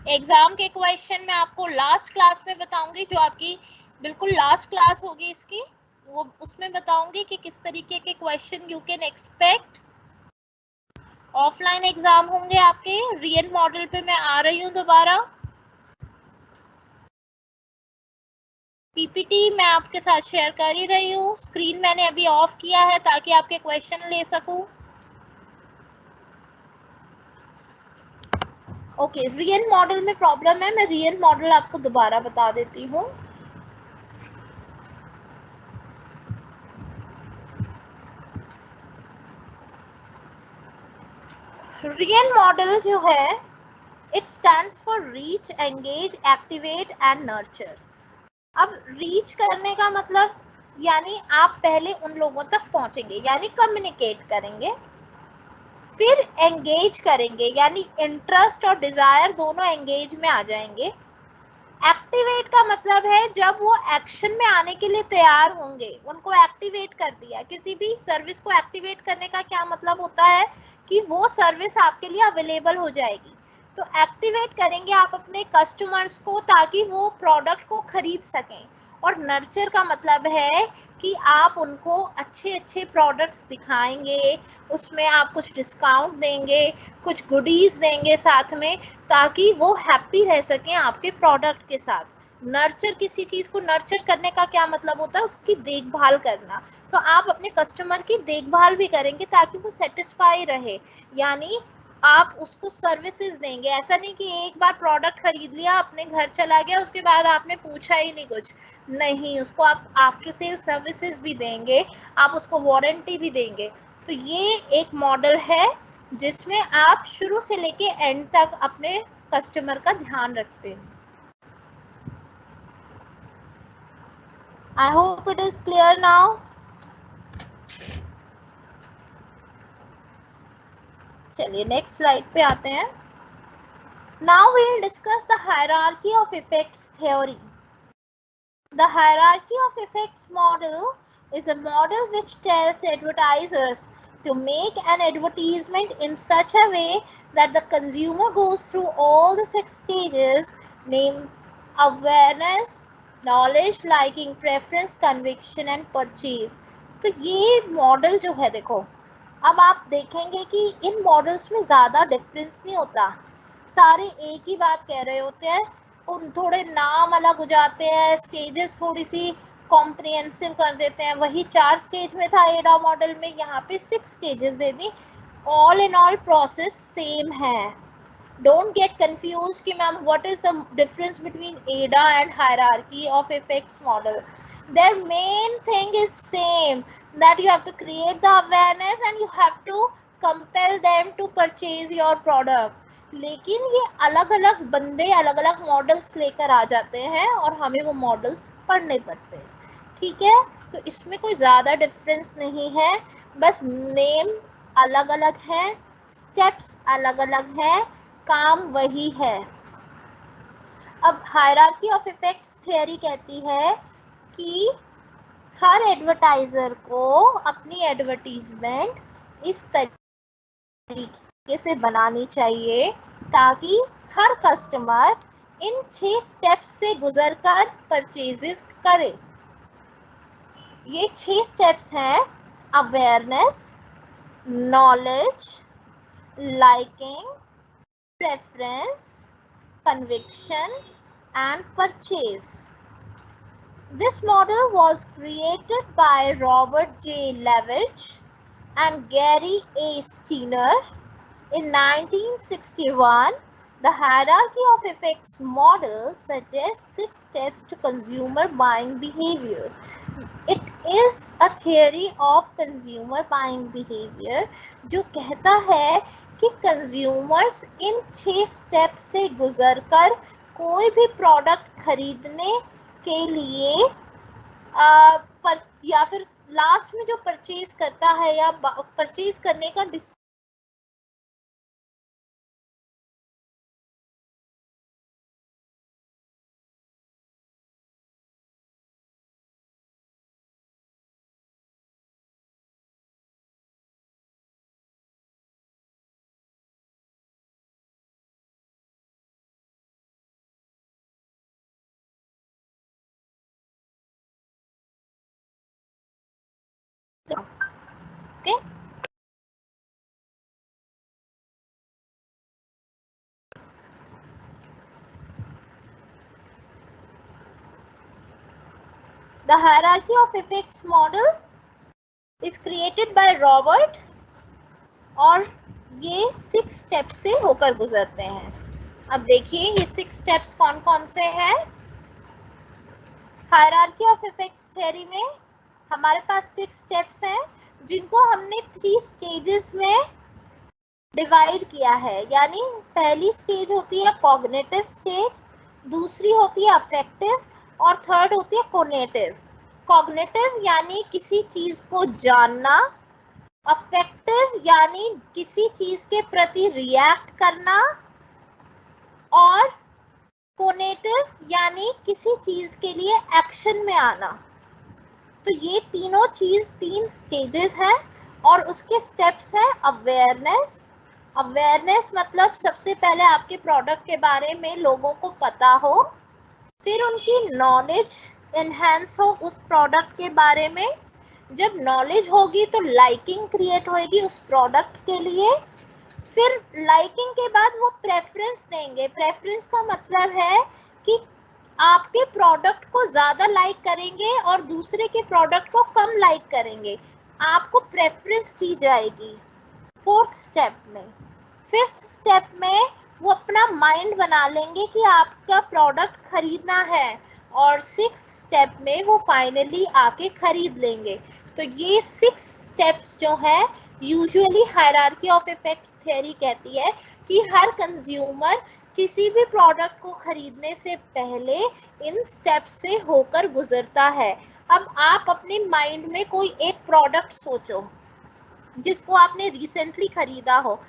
एग्जाम के क्वेश्चन मैं आपको लास्ट क्लास में बताऊंगी, जो आपकी बिल्कुल लास्ट क्लास होगी इसकी, वो उसमें बताऊंगी कि किस तरीके के question you can expect. Offline exam होंगे आपके। रियल मॉडल पे मैं आ रही हूँ दोबारा। पीपीटी मैं आपके साथ शेयर कर ही रही हूँ, स्क्रीन मैंने अभी ऑफ किया है ताकि आपके क्वेश्चन ले सकूं। ओके, रियल मॉडल में प्रॉब्लम है, मैं रियल मॉडल आपको दोबारा बता देती हूँ। रियल मॉडल जो है, it stands for reach, engage, activate and nurture. अब रीच करने का मतलब यानी आप पहले उन लोगों तक पहुंचेंगे, यानी कम्युनिकेट करेंगे, फिर एंगेज करेंगे, यानी इंटरेस्ट और डिजायर दोनों एंगेज में आ जाएंगे। एक्टिवेट का मतलब है जब वो एक्शन में आने के लिए तैयार होंगे, उनको एक्टिवेट कर दिया। किसी भी सर्विस को एक्टिवेट करने का क्या मतलब होता है कि वो सर्विस आपके लिए अवेलेबल हो जाएगी। तो एक्टिवेट करेंगे आप अपने कस्टमर्स को ताकि वो प्रोडक्ट को खरीद सकें। और नर्चर का मतलब है कि आप उनको अच्छे अच्छे प्रोडक्ट्स दिखाएंगे, उसमें आप कुछ डिस्काउंट देंगे, कुछ गुडीज देंगे साथ में, ताकि वो हैप्पी रह सकें आपके प्रोडक्ट के साथ। नर्चर, किसी चीज को नर्चर करने का क्या मतलब होता है, उसकी देखभाल करना। तो आप अपने कस्टमर की देखभाल भी करेंगे ताकि वो सेटिस्फाई रहे, यानी आप उसको सर्विसेज देंगे। ऐसा नहीं कि एक बार प्रोडक्ट खरीद लिया, अपने घर चला गया, उसके बाद आपने पूछा ही नहीं कुछ, नहीं, उसको आप आफ्टर सेल सर्विसेज भी देंगे, आप उसको वारंटी भी देंगे। तो ये एक मॉडल है जिसमें आप शुरू से लेके एंड तक अपने कस्टमर का ध्यान रखते हैं। I hope it is clear now. चलिए नेक्स्ट स्लाइड पे आते हैं। Now we will discuss the hierarchy of effects theory. The hierarchy of effects model is a model which tells advertisers to make an advertisement in such a way that the consumer goes through all the 6 stages, named awareness, knowledge, liking, preference, conviction and purchase. तो ये model जो है, देखो अब आप देखेंगे कि इन models में ज़्यादा डिफरेंस नहीं होता, सारे एक ही बात कह रहे होते हैं, उन थोड़े नाम अलग हो जाते हैं, स्टेजेस थोड़ी सी कॉम्प्रिहेंसिव कर देते हैं। वही 4 स्टेज में था एडा मॉडल में, यहाँ पे 6 स्टेजेस दे दी। All in all process same है। डोंट गेट कंफ्यूज कि ma'am what is the difference between AIDA and hierarchy of effects model. their main thing is same, that you have to create the awareness and you have to compel them to purchase your product. लेकिन ये अलग अलग बंदे अलग अलग models लेकर आ जाते हैं और हमें वो मॉडल्स पढ़ने पड़ते हैं, ठीक है। तो इसमें कोई ज़्यादा डिफरेंस नहीं है, बस नेम अलग अलग है, स्टेप्स अलग अलग हैं, काम वही है। अब हायरार्की ऑफ इफेक्ट्स थियरी कहती है कि हर एडवर्टाइजर को अपनी एडवर्टीजमेंट इस तरीके से बनानी चाहिए ताकि हर कस्टमर इन 6 स्टेप्स से गुजरकर परचेजेस करे। ये 6 स्टेप्स हैं: awareness, knowledge, liking, preference, conviction and purchase. This model was created by Robert J. Levitt and Gary A. Steiner. In 1961, the hierarchy of effects model suggests 6 steps to consumer buying behavior. It is a theory of consumer buying behavior जो कहता है कि consumers इन 6 step से गुजरकर कोई भी product खरीदने के लिए या फिर लास्ट में जो परचेज करता है या परचेज करने का okay? The hierarchy of effects model is created by Robert और ये 6 स्टेप से होकर गुजरते हैं. अब देखिए ये 6 स्टेप्स कौन कौन से हैं. हायरार्की ऑफ इफेक्ट्स थ्योरी में हमारे पास 6 स्टेप्स हैं जिनको हमने 3 स्टेजेस में डिवाइड किया है. यानी पहली स्टेज होती है कॉग्निटिव स्टेज, दूसरी होती है अफेक्टिव और थर्ड होती है कोनेटिव. कॉग्निटिव यानी किसी चीज को जानना, अफेक्टिव यानी किसी चीज के प्रति रिएक्ट करना और कोनेटिव यानी किसी चीज के लिए एक्शन में आना. तो ये तीनों चीज 3 स्टेजेस हैं और उसके स्टेप्स हैं अवेयरनेस. अवेयरनेस मतलब सबसे पहले आपके प्रोडक्ट के बारे में लोगों को पता हो, फिर उनकी नॉलेज एनहांस हो उस प्रोडक्ट के बारे में. जब नॉलेज होगी तो लाइकिंग क्रिएट होगी उस प्रोडक्ट के लिए. फिर लाइकिंग के बाद वो प्रेफरेंस देंगे. प्रेफरेंस का मतलब है कि आपके प्रोडक्ट को ज्यादा लाइक करेंगे और दूसरे के प्रोडक्ट को कम लाइक करेंगे. आपको प्रेफरेंस दी जाएगी 4th स्टेप में. 5th स्टेप में वो अपना माइंड बना लेंगे कि आपका प्रोडक्ट खरीदना है और 6th स्टेप में वो फाइनली आके खरीद लेंगे. तो ये 6 स्टेप्स जो है usually hierarchy of effects theory कहती है कि हर कंज्यूमर किसी भी प्रोडक्ट को खरीदने से पहले इन स्टेप्स से होकर गुजरता है. अब आप अपने माइंड में कोई एक प्रोडक्ट सोचो जिसको आपने रिसेंटली खरीदा हो.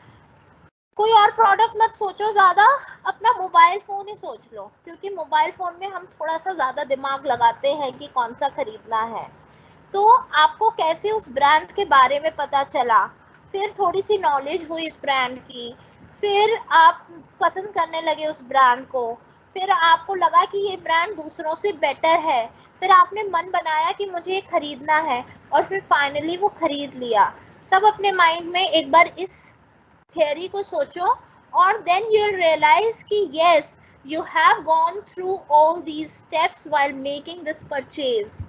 कोई और प्रोडक्ट मत सोचो ज्यादा, अपना मोबाइल फोन ही सोच लो क्योंकि मोबाइल फोन में हम थोड़ा सा ज्यादा दिमाग लगाते हैं कि कौन सा खरीदना है. तो आपको कैसे उस ब्रांड के बारे में पता चला, फिर थोड़ी सी नॉलेज हुई इस ब्रांड की, फिर आप पसंद करने लगे उस ब्रांड को, फिर आपको लगा कि ये ब्रांड दूसरों से बेटर है, फिर आपने मन बनाया कि मुझे ये खरीदना है और फिर फाइनली वो खरीद लिया. सब अपने माइंड में एक बार इस थियरी को सोचो और देन यू विल रियलाइज कि yes you have gone through all these steps while making this purchase.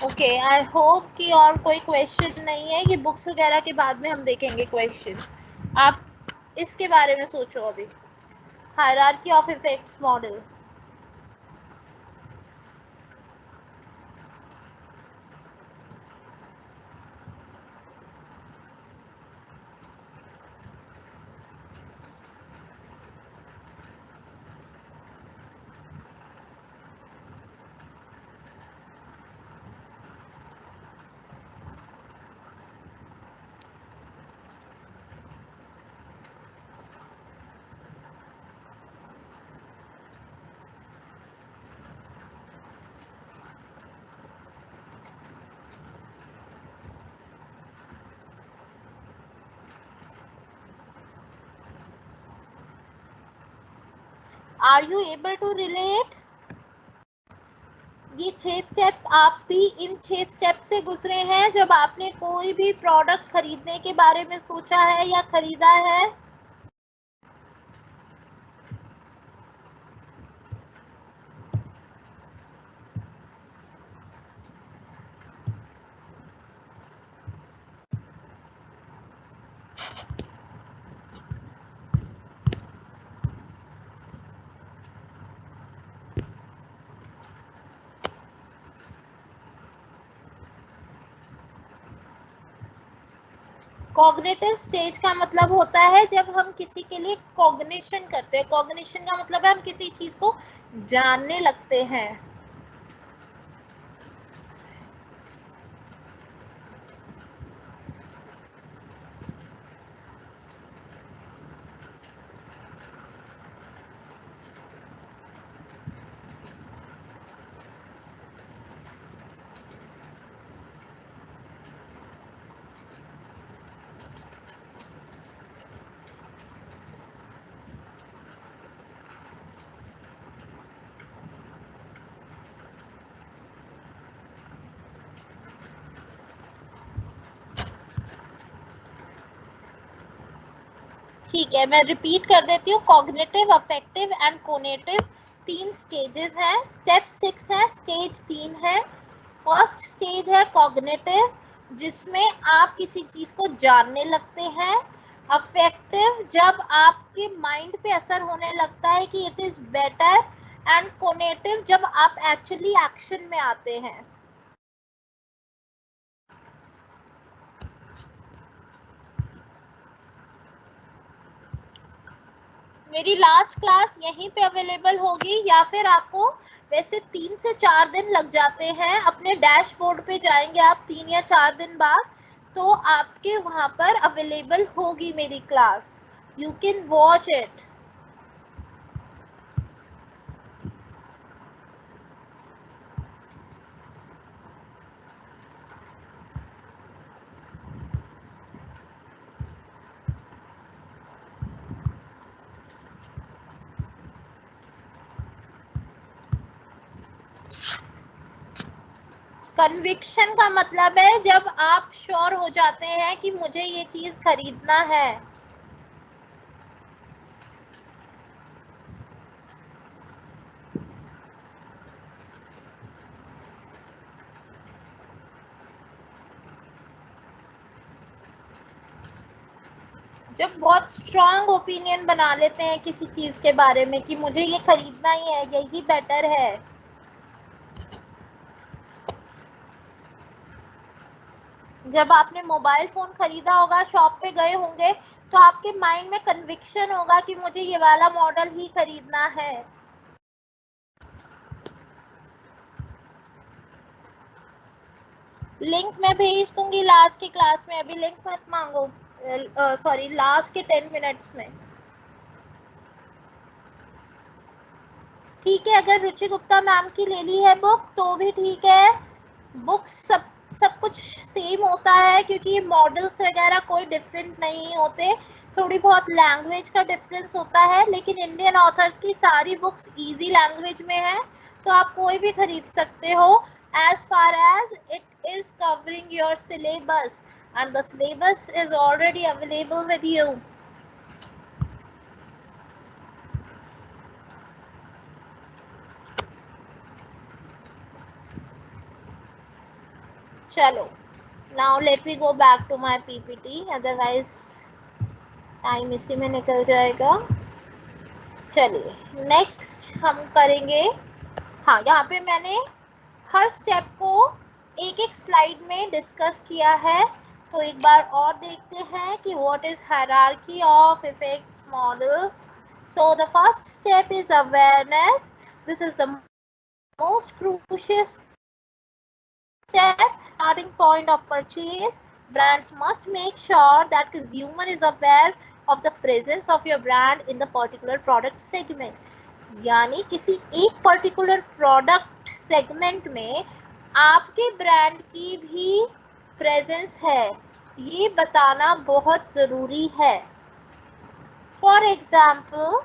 Okay, I hope कि और कोई क्वेश्चन नहीं है. ये बुक्स वगैरह के बाद में हम देखेंगे क्वेश्चन. आप इसके बारे में सोचो अभी. Hierarchy of effects model. Are you able to relate? ये 6 स्टेप आप भी इन 6 स्टेप से गुजरे हैं जब आपने कोई भी प्रोडक्ट खरीदने के बारे में सोचा है या खरीदा है? कॉग्निटिव स्टेज का मतलब होता है जब हम किसी के लिए कॉग्निशन करते हैं। कॉग्निशन का मतलब है हम किसी चीज को जानने लगते हैं। ठीक है, मैं रिपीट कर देती हूँ। Cognitive, affective and conative 3 stages हैं। स्टेप 6 है, स्टेज 3 है। फर्स्ट स्टेज है कॉग्निटिव, जिसमें आप किसी चीज को जानने लगते हैं। अफेक्टिव, जब आपके माइंड पे असर होने लगता है कि it is better. And conative, जब आप एक्चुअली एक्शन में आते हैं। मेरी लास्ट क्लास यहीं पे अवेलेबल होगी, या फिर आपको वैसे 3 से 4 दिन लग जाते हैं। अपने डैशबोर्ड पे जाएंगे आप 3 या 4 दिन बाद, तो आपके वहां पर अवेलेबल होगी मेरी class. You can watch it. Conviction का मतलब है जब आप श्योर हो जाते हैं कि मुझे ये चीज खरीदना है। जब बहुत स्ट्रांग ओपिनियन बना लेते हैं किसी चीज के बारे में कि मुझे ये खरीदना ही है, यही बेटर है। जब आपने मोबाइल फोन खरीदा होगा, शॉप पे गए होंगे, तो आपके माइंड में कन्विक्शन होगा कि मुझे ये वाला मॉडल ही खरीदना है। लिंक मैं भेज दूंगी लास्ट की क्लास में, अभी लिंक मत मांगो। सॉरी, लास्ट के 10 मिनट्स में। ठीक है, अगर रुचि गुप्ता मैम की ले ली है बुक तो भी ठीक है। बुक्स सब कुछ सेम होता है, क्योंकि ये मॉडल्स वगैरह कोई डिफरेंट नहीं होते। थोड़ी बहुत लैंग्वेज का डिफरेंस होता है, लेकिन इंडियन ऑथर्स की सारी बुक्स इजी लैंग्वेज में है, तो आप कोई भी खरीद सकते हो, as far as it is covering your syllabus and the syllabus is already available with you. चलो, now let me go back to my PPT, otherwise time इसी में निकल जाएगा। चलिए नेक्स्ट हम करेंगे। हाँ, यहाँ पे मैंने हर स्टेप को एक एक स्लाइड में डिस्कस किया है, तो एक बार और देखते हैं कि what is hierarchy of effects model. So the first step is awareness. This is the most crucial step, starting point of purchase. Brands must make sure that consumer is aware of the presence of your brand in the particular product segment. यानी किसी एक particular product segment में आपके brand की भी presence है, ये बताना बहुत जरूरी है। फॉर एग्जाम्पल,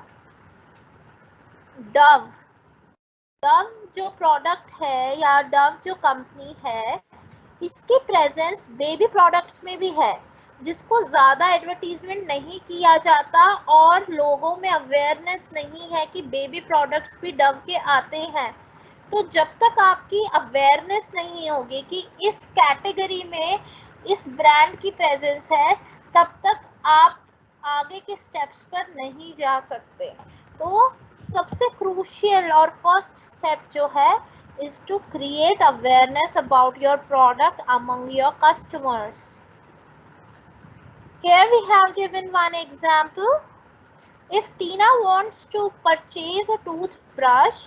डव जो प्रोडक्ट है या डव जो कंपनी है, इसकी प्रेजेंस बेबी प्रोडक्ट्स में भी है, जिसको ज़्यादा एडवर्टीजमेंट नहीं किया जाता और लोगों में अवेयरनेस नहीं है कि बेबी प्रोडक्ट्स भी डव के आते हैं। तो जब तक आपकी अवेयरनेस नहीं होगी कि इस कैटेगरी में इस ब्रांड की प्रेजेंस है, तब तक आप आगे के स्टेप्स पर नहीं जा सकते। तो सबसे क्रूशियल और फर्स्ट स्टेप जो है is to create awareness about your product among your customers. Here we have given one example. If Tina wants to purchase a toothbrush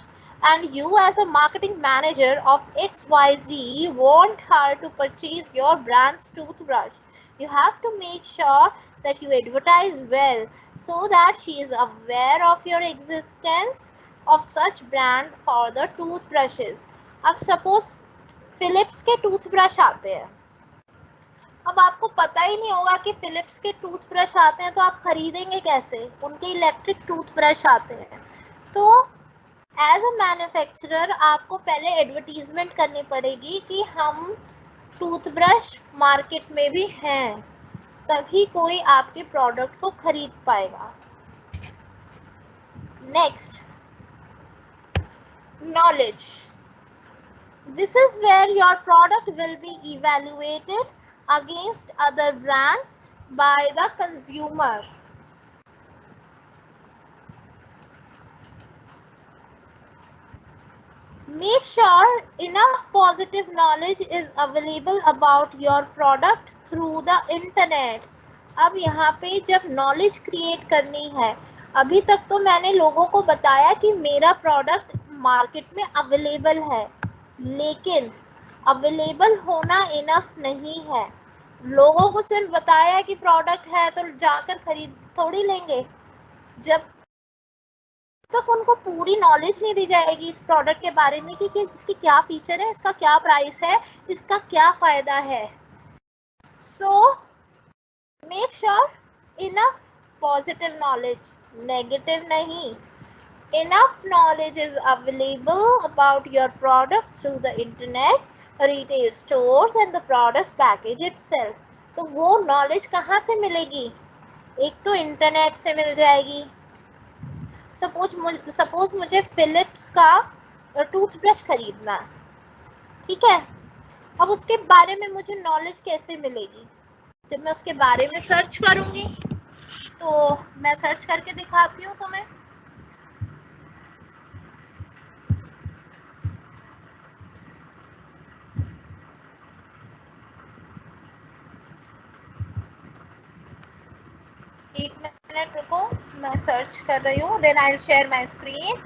and you as a marketing manager of XYZ want her to purchase your brand's toothbrush, you have to make sure that you advertise well so that she is aware of your existence of such brand for the toothbrushes. अब suppose Philips के toothbrush आते हैं, अब आपको पता ही नहीं होगा कि फिलिप्स के टूथब्रश आते हैं, तो आप खरीदेंगे कैसे? उनके इलेक्ट्रिक टूथब्रश आते हैं। तो एज अ मैन्युफैक्चरर आपको पहले एडवर्टीजमेंट करनी पड़ेगी कि हम टूथब्रश मार्केट में भी हैं, तभी कोई आपके प्रोडक्ट को खरीद पाएगा। Next, knowledge. This is where your product will be evaluated against other brands by the consumer. Make sure enough positive knowledge is available about your product through the internet. अब यहाँ पे जब नॉलेज क्रिएट करनी है, अभी तक तो मैंने लोगों को बताया कि मेरा प्रोडक्ट मार्केट में अवेलेबल है, लेकिन अवेलेबल होना इनफ नहीं है। लोगों को सिर्फ बताया कि प्रोडक्ट है तो जाकर खरीद थोड़ी लेंगे, जब तक उनको पूरी नॉलेज नहीं दी जाएगी इस प्रोडक्ट के बारे में कि इसकी क्या फीचर है, इसका क्या प्राइस है, इसका क्या फायदा है। So make sure enough positive knowledge, negative नहीं। Enough knowledge is available about your product through the internet, retail stores and the product package itself. तो वो नॉलेज कहाँ से मिलेगी? एक तो इंटरनेट से मिल जाएगी। सपोज मुझे फिलिप्स का टूथब्रश खरीदना है, ठीक है। अब उसके बारे में मुझे नॉलेज कैसे मिलेगी? जब मैं उसके बारे में सर्च करूँगी, तो मैं सर्च करके दिखाती हूँ तुम्हें। एक मिनट रुको, मैं सर्च कर रही हूँ, then I will share my screen.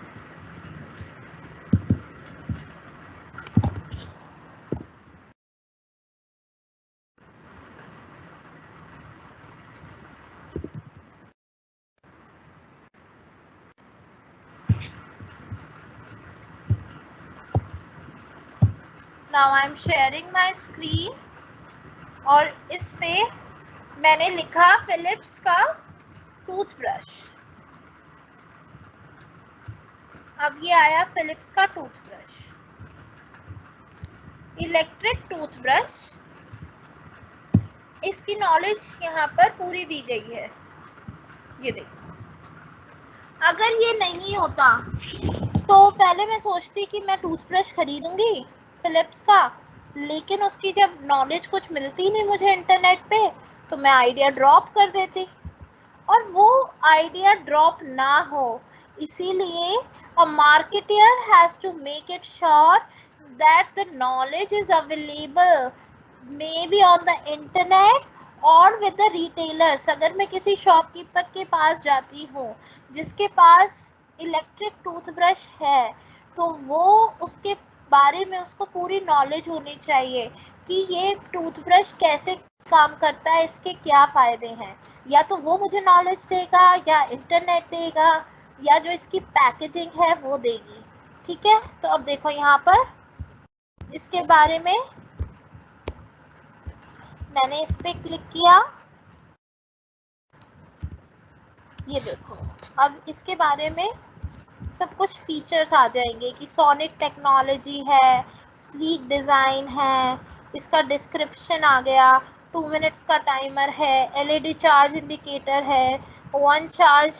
Now I am sharing my screen, और इस पे मैंने लिखा फिलिप्स का टूथब्रश। अब ये आया फिलिप्स का टूथब्रश, इलेक्ट्रिक टूथब्रश। इसकी नॉलेज यहाँ पर पूरी दी गई है, ये देखो। अगर ये नहीं होता तो पहले मैं सोचती कि मैं टूथब्रश खरीदूंगी फिलिप्स का, लेकिन उसकी जब नॉलेज कुछ मिलती नहीं मुझे इंटरनेट पे, तो मैं आइडिया ड्रॉप कर देती। और वो आइडिया ड्रॉप ना हो, इसीलिए a marketer has to make it sure that the knowledge is available may be on the internet और विद द रिटेलर्स। अगर मैं किसी शॉपकीपर के पास जाती हूँ जिसके पास इलेक्ट्रिक टूथब्रश है, तो वो उसके बारे में उसको पूरी नॉलेज होनी चाहिए कि ये टूथब्रश कैसे काम करता है, इसके क्या फायदे हैं। या तो वो मुझे नॉलेज देगा, या इंटरनेट देगा, या जो इसकी पैकेजिंग है वो देगी, ठीक है। तो अब देखो यहाँ पर इसके बारे में मैंने इस पे क्लिक किया, ये देखो। अब इसके बारे में सब कुछ फीचर्स आ जाएंगे कि सोनिक टेक्नोलॉजी है, स्लीक डिज़ाइन है, इसका डिस्क्रिप्शन आ गया, 2 मिनट्स का टाइमर है, एलईडी चार्ज इंडिकेटर है, 1 चार्ज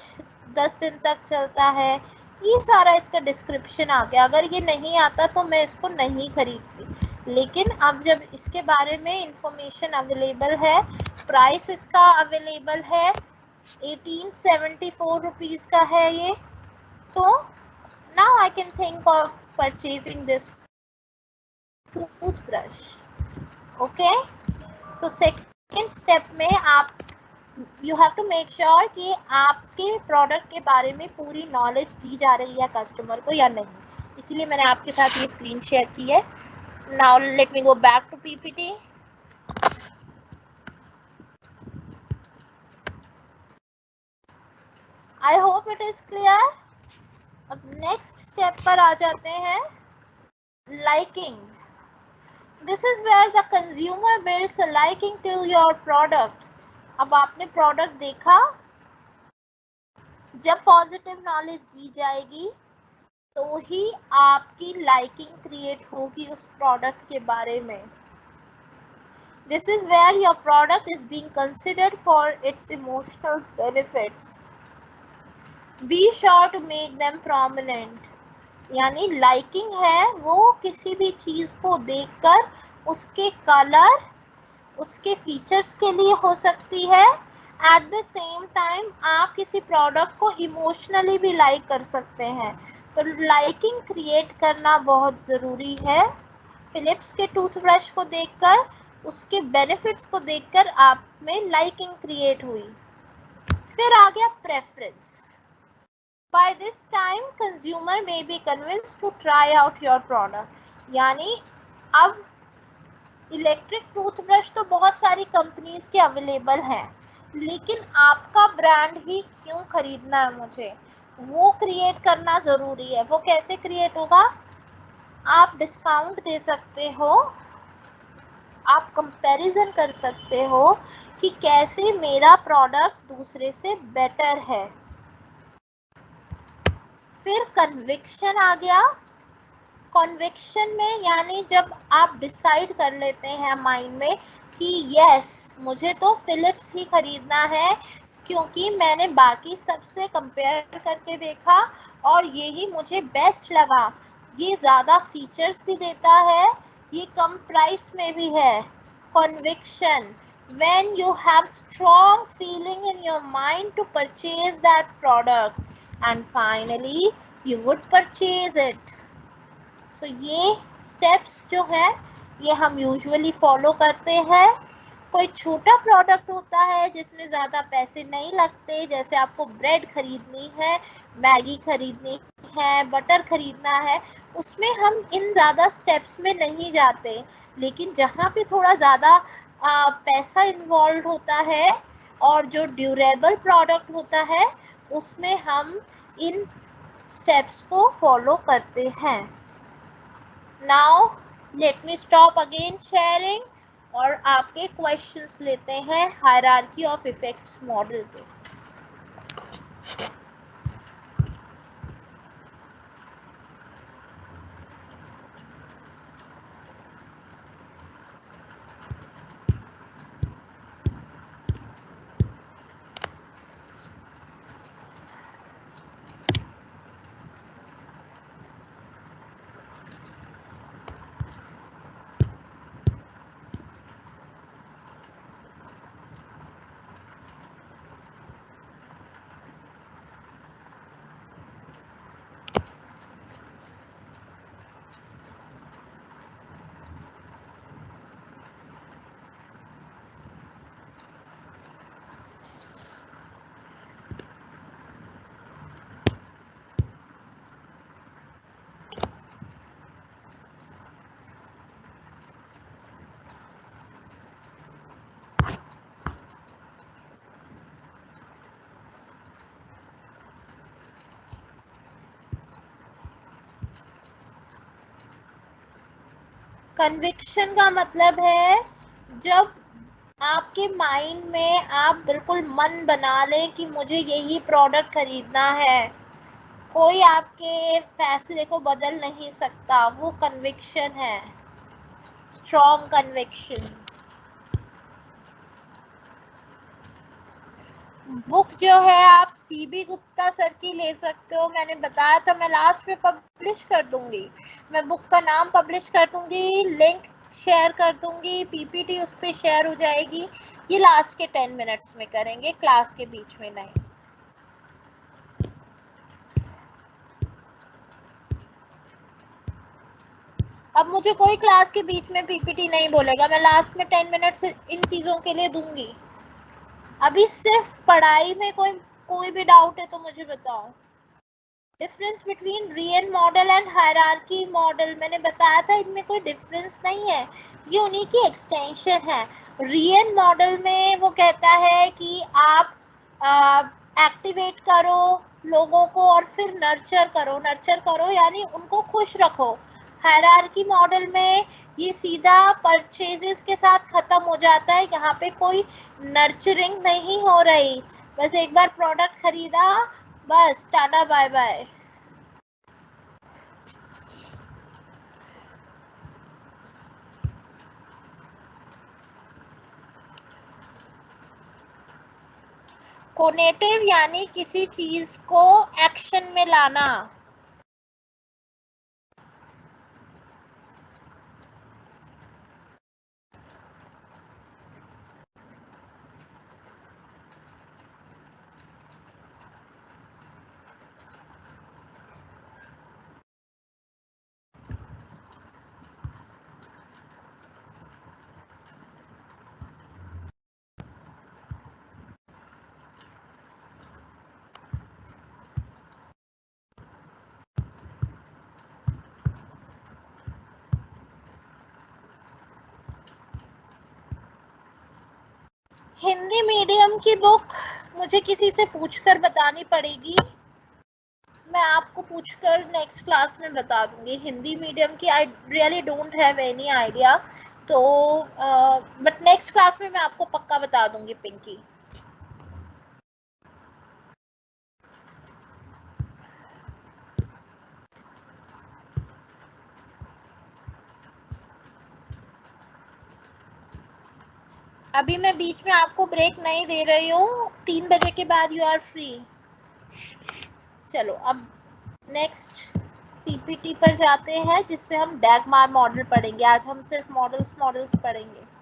10 दिन तक चलता है, ये सारा इसका डिस्क्रिप्शन आ गया। अगर ये नहीं आता तो मैं इसको नहीं खरीदती, लेकिन अब जब इसके बारे में इंफॉर्मेशन अवेलेबल है, प्राइस इसका अवेलेबल है, 1874 रुपीज़ का है ये, तो now I can think of purchasing this toothbrush. Okay, तो सेकेंड स्टेप में आप you have to make sure कि आपके प्रोडक्ट के बारे में पूरी नॉलेज दी जा रही है कस्टमर को या नहीं, इसलिए मैंने आपके साथ ये स्क्रीन शेयर की है. Now let me go back to PPT. I hope it is clear. अब नेक्स्ट स्टेप पर आ जाते हैं, liking. This is where the consumer builds a liking to your product. अब आपने प्रोडक्ट देखा, जब पॉजिटिव नॉलेज दी जाएगी तो ही आपकी लाइकिंग क्रिएट होगी उस प्रोडक्ट के बारे में. This is where your product is being considered for its emotional benefits. Be sure to make them prominent. यानी लाइकिंग है वो किसी भी चीज को देखकर उसके कलर, उसके फीचर्स के लिए हो सकती है. एट द सेम टाइम आप किसी प्रोडक्ट को इमोशनली भी लाइक कर सकते हैं, तो लाइकिंग क्रिएट करना बहुत ज़रूरी है. फिलिप्स के टूथब्रश को देखकर, उसके बेनिफिट्स को देखकर आप में लाइकिंग क्रिएट हुई. फिर आ गया preference. By this time, consumer may be convinced to try out your product. यानी अब इलेक्ट्रिक टूथब्रश तो बहुत सारी कंपनीज के अवेलेबल हैं, लेकिन आपका ब्रांड ही क्यों खरीदना है मुझे, वो क्रिएट करना ज़रूरी है. वो कैसे क्रिएट होगा? आप डिस्काउंट दे सकते हो, आप कंपैरिजन कर सकते हो कि कैसे मेरा प्रोडक्ट दूसरे से बेटर है. फिर कन्विक्शन आ गया. कन्विक्शन में यानी जब आप डिसाइड कर लेते हैं माइंड में कि यस मुझे तो फिलिप्स ही खरीदना है क्योंकि मैंने बाकी सबसे कंपेयर करके देखा और यही मुझे बेस्ट लगा, ये ज़्यादा फीचर्स भी देता है, ये कम प्राइस में भी है. Conviction, when you have strong feeling in your mind to purchase that product and finally you would purchase it. So ये steps जो है ये हम usually follow करते हैं. कोई छोटा प्रोडक्ट होता है जिसमें ज़्यादा पैसे नहीं लगते, जैसे आपको ब्रेड खरीदनी है, मैगी खरीदनी है, बटर खरीदना है, उसमें हम इन ज़्यादा स्टेप्स में नहीं जाते. लेकिन जहाँ पे थोड़ा ज़्यादा पैसा इन्वॉल्व होता है और जो ड्यूरेबल प्रोडक्ट होता है उसमें हम इन स्टेप्स को फॉलो करते हैं. Now let me stop again sharing और आपके क्वेश्चंस लेते हैं हायरार्की ऑफ इफेक्ट्स मॉडल के. कन्विक्शन का मतलब है जब आपके माइंड में आप बिल्कुल मन बना लें कि मुझे यही प्रोडक्ट खरीदना है, कोई आपके फैसले को बदल नहीं सकता, वो कन्विक्शन है, स्ट्रॉन्ग कन्विक्शन। बुक जो है आप सीबी गुप्ता सर की ले सकते हो, मैंने बताया था, मैं लास्ट में पब्लिश कर दूंगी, मैं बुक का नाम पब्लिश कर दूंगी, लिंक शेयर कर दूंगी, पीपीटी उस पर शेयर हो जाएगी। ये लास्ट के 10 मिनट्स में करेंगे, क्लास के बीच में नहीं। अब मुझे कोई क्लास के बीच में पीपीटी नहीं बोलेगा, मैं लास्ट में 10 मिनट्स इन चीजों के लिए दूंगी। अभी सिर्फ पढ़ाई में कोई भी डाउट है तो मुझे बताओ। Difference between real model and hierarchy model, मैंने बताया था इनमें कोई डिफरेंस नहीं है, ये उन्हीं की एक्सटेंशन है। रियल मॉडल में वो कहता है कि आप एक्टिवेट करो लोगों को और फिर नर्चर करो यानी उनको खुश रखो। हायरार्की मॉडल में ये सीधा परचेजेस के साथ खत्म हो जाता है, यहाँ पे कोई नर्चरिंग नहीं हो रही, बस एक बार प्रोडक्ट खरीदा बस टाटा बाय बाय। कोनेटिव यानी किसी चीज को एक्शन में लाना। हिंदी मीडियम की बुक मुझे किसी से पूछकर बतानी पड़ेगी, मैं आपको पूछकर नेक्स्ट क्लास में बता दूंगी। हिंदी मीडियम की I really don't have any idea, तो बट नेक्स्ट क्लास में मैं आपको पक्का बता दूंगी पिंकी। अभी मैं बीच में आपको ब्रेक नहीं दे रही हूँ, 3 बजे के बाद यू आर फ्री। चलो अब नेक्स्ट पीपीटी पर जाते हैं जिसपे हम डैगमार मॉडल पढ़ेंगे। आज हम सिर्फ मॉडल्स पढ़ेंगे।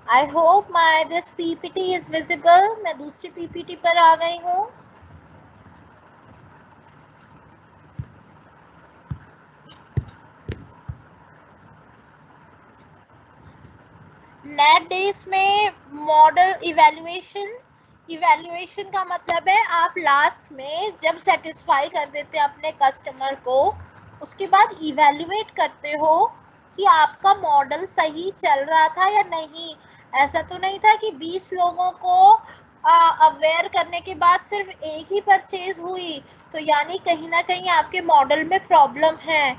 I hope my this PPT is visible. मैं दूसरी पीपीटी पर आ गई हूँ। नेट डेज में मॉडल इवैल्यूएशन का मतलब है आप लास्ट में जब सेटिस्फाई कर देते हैं अपने कस्टमर को, उसके बाद इवैल्यूएट करते हो कि आपका मॉडल सही चल रहा था या नहीं। ऐसा तो नहीं था कि 20 लोगों को अवेयर करने के बाद सिर्फ एक ही परचेज हुई, तो यानी कहीं ना कहीं आपके मॉडल में प्रॉब्लम है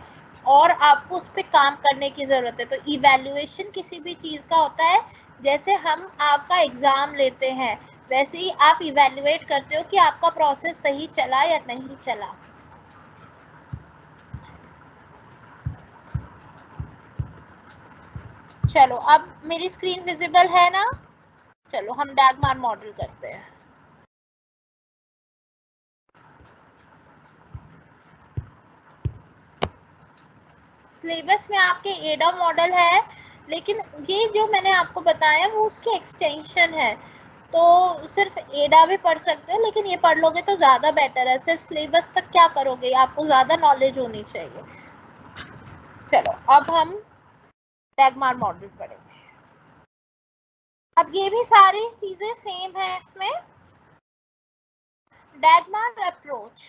और आपको उस पर काम करने की ज़रूरत है। तो इवैल्यूएशन किसी भी चीज़ का होता है, जैसे हम आपका एग्ज़ाम लेते हैं वैसे ही आप इवैल्यूएट करते हो कि आपका प्रोसेस सही चला या नहीं चला। चलो अब मेरी स्क्रीन विजिबल है ना? चलो हम डैगमार मॉडल करते हैं। सिलेबस में आपके एडा मॉडल है, लेकिन ये जो मैंने आपको बताया वो उसकी एक्सटेंशन है, तो सिर्फ एडा भी पढ़ सकते हो, लेकिन ये पढ़ लोगे तो ज़्यादा बेटर है। सिर्फ सिलेबस तक क्या करोगे, आपको ज़्यादा नॉलेज होनी चाहिए। चलो अब हम डैगमार मॉडल पढ़ेंगे। अब ये भी सारी चीजें सेम है इसमें। Dagmar approach.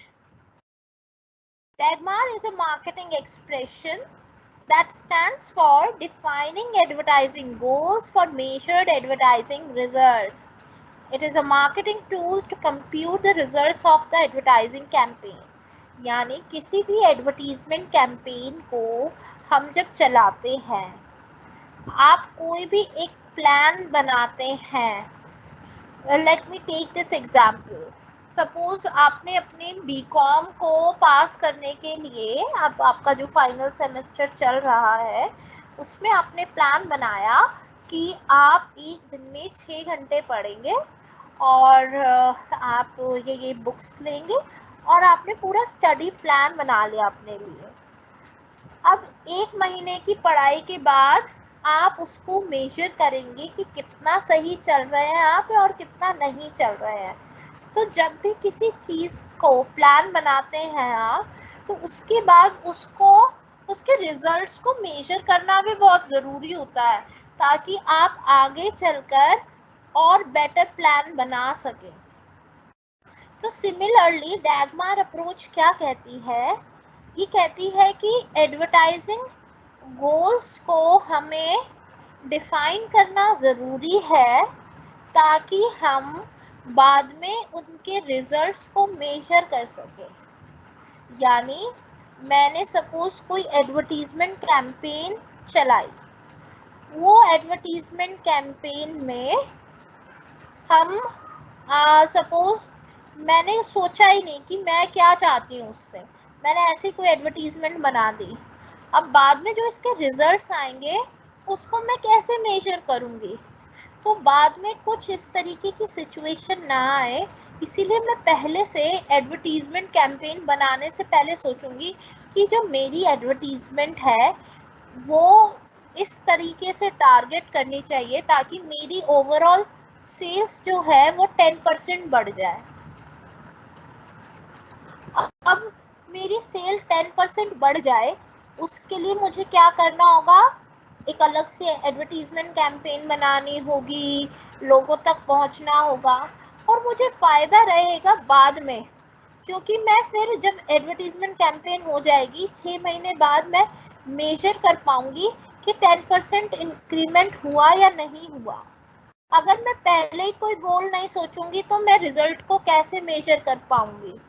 Dagmar is a marketing expression that stands for defining advertising goals for measured advertising results. It is a marketing tool to compute the results of the advertising campaign. यानी किसी भी advertisement campaign को हम जब चलाते हैं, आप कोई भी एक प्लान बनाते हैं। Let me take this example. Suppose आपने अपने बीकॉम को पास करने के लिए, अब आपका जो फाइनल सेमेस्टर चल रहा है उसमें आपने प्लान बनाया कि आप एक दिन में 6 घंटे पढ़ेंगे और आप ये बुक्स लेंगे और आपने पूरा स्टडी प्लान बना लिया अपने लिए। अब 1 महीने की पढ़ाई के बाद आप उसको मेजर करेंगे कि कितना सही चल रहे हैं आप और कितना नहीं चल रहे हैं। तो जब भी किसी चीज़ को प्लान बनाते हैं आप, तो उसके बाद उसके रिजल्ट्स को मेजर करना भी बहुत ज़रूरी होता है ताकि आप आगे चलकर और बेटर प्लान बना सकें। तो सिमिलरली डैगमार अप्रोच क्या कहती है? ये कहती है कि एडवर्टाइजिंग गोल्स को हमें डिफाइन करना ज़रूरी है ताकि हम बाद में उनके रिजल्ट्स को मेजर कर सकें। यानी मैंने सपोज कोई एडवर्टीजमेंट कैंपेन चलाई, वो एडवर्टीजमेंट कैंपेन में हम सपोज मैंने सोचा ही नहीं कि मैं क्या चाहती हूँ उससे, मैंने ऐसी कोई एडवर्टीजमेंट बना दी। अब बाद में जो इसके रिजल्ट्स आएंगे उसको मैं कैसे मेजर करूँगी? तो बाद में कुछ इस तरीके की सिचुएशन ना आए, इसीलिए मैं पहले से एडवर्टीजमेंट कैंपेन बनाने से पहले सोचूंगी कि जो मेरी एडवर्टीजमेंट है वो इस तरीके से टारगेट करनी चाहिए ताकि मेरी ओवरऑल सेल्स जो है वो 10% बढ़ जाए। अब मेरी सेल 10% बढ़ जाए, उसके लिए मुझे क्या करना होगा? एक अलग से एडवर्टीजमेंट कैंपेन बनानी होगी, लोगों तक पहुंचना होगा और मुझे फ़ायदा रहेगा बाद में, क्योंकि मैं फिर जब एडवर्टीजमेंट कैंपेन हो जाएगी 6 महीने बाद मैं मेजर कर पाऊंगी कि 10% इंक्रीमेंट हुआ या नहीं हुआ। अगर मैं पहले ही कोई गोल नहीं सोचूंगी तो मैं रिजल्ट को कैसे मेजर कर पाऊंगी?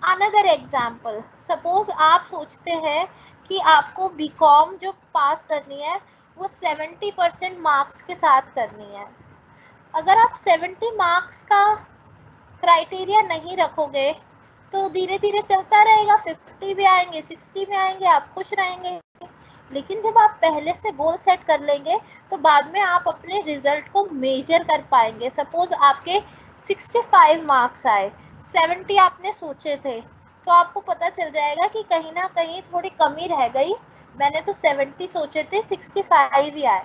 अनदर एग्जाम्पल, सपोज आप सोचते हैं कि आपको बीकॉम जो पास करनी है वो 70% मार्क्स के साथ करनी है। अगर आप 70 मार्क्स का क्राइटेरिया नहीं रखोगे तो धीरे धीरे चलता रहेगा, 50 भी आएंगे, 60 भी आएंगे, आप खुश रहेंगे। लेकिन जब आप पहले से गोल सेट कर लेंगे तो बाद में आप अपने रिजल्ट को मेजर कर पाएंगे। सपोज आपके 65 मार्क्स आए, 70 आपने सोचे थे, तो आपको पता चल जाएगा कि कहीं ना कहीं थोड़ी कमी रह गई, मैंने तो 70 सोचे थे, 65 ही आए,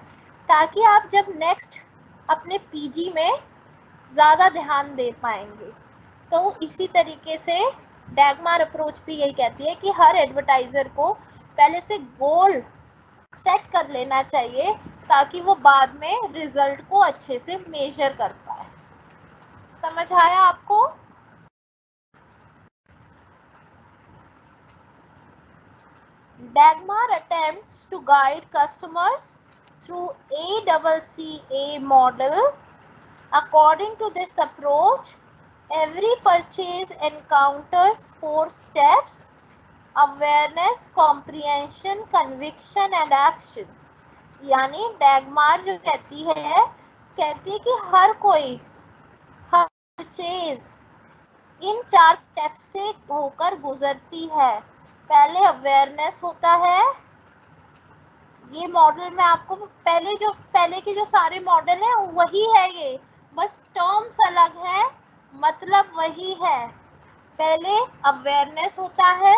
ताकि आप जब नेक्स्ट अपने पीजी में ज़्यादा ध्यान दे पाएंगे। तो इसी तरीके से डैगमार अप्रोच भी यही कहती है कि हर एडवर्टाइज़र को पहले से गोल सेट कर लेना चाहिए ताकि वो बाद में रिजल्ट को अच्छे से मेजर कर पाए। समझ आया आपको? Dagmar attempts to guide customers through ACCA model. According to this approach, every purchase encounters 4 steps: awareness, comprehension, conviction and action. यानी डैगमार जो कहती है कि हर कोई परचेज इन 4 स्टेप से होकर गुजरती है। पहले अवेयरनेस होता है, ये मॉडल में आपको पहले के जो सारे मॉडल हैं वही है, ये बस टर्म्स अलग हैं, मतलब वही है। पहले अवेयरनेस होता है,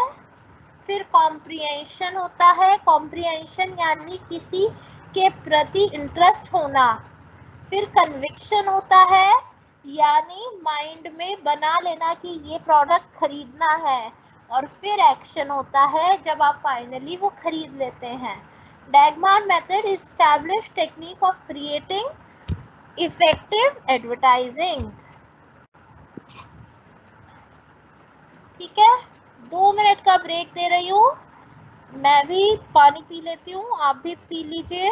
फिर कॉम्प्रिहेंशन होता है, कॉम्प्रिहेंशन यानी किसी के प्रति इंटरेस्ट होना, फिर कन्विक्शन होता है यानी माइंड में बना लेना कि ये प्रोडक्ट खरीदना है, और फिर एक्शन होता है जब आप फाइनली वो खरीद लेते हैं। Dagmar method is established technique of creating effective advertising. ठीक है, 2 मिनट का ब्रेक दे रही हूँ, मैं भी पानी पी लेती हूँ, आप भी पी लीजिए,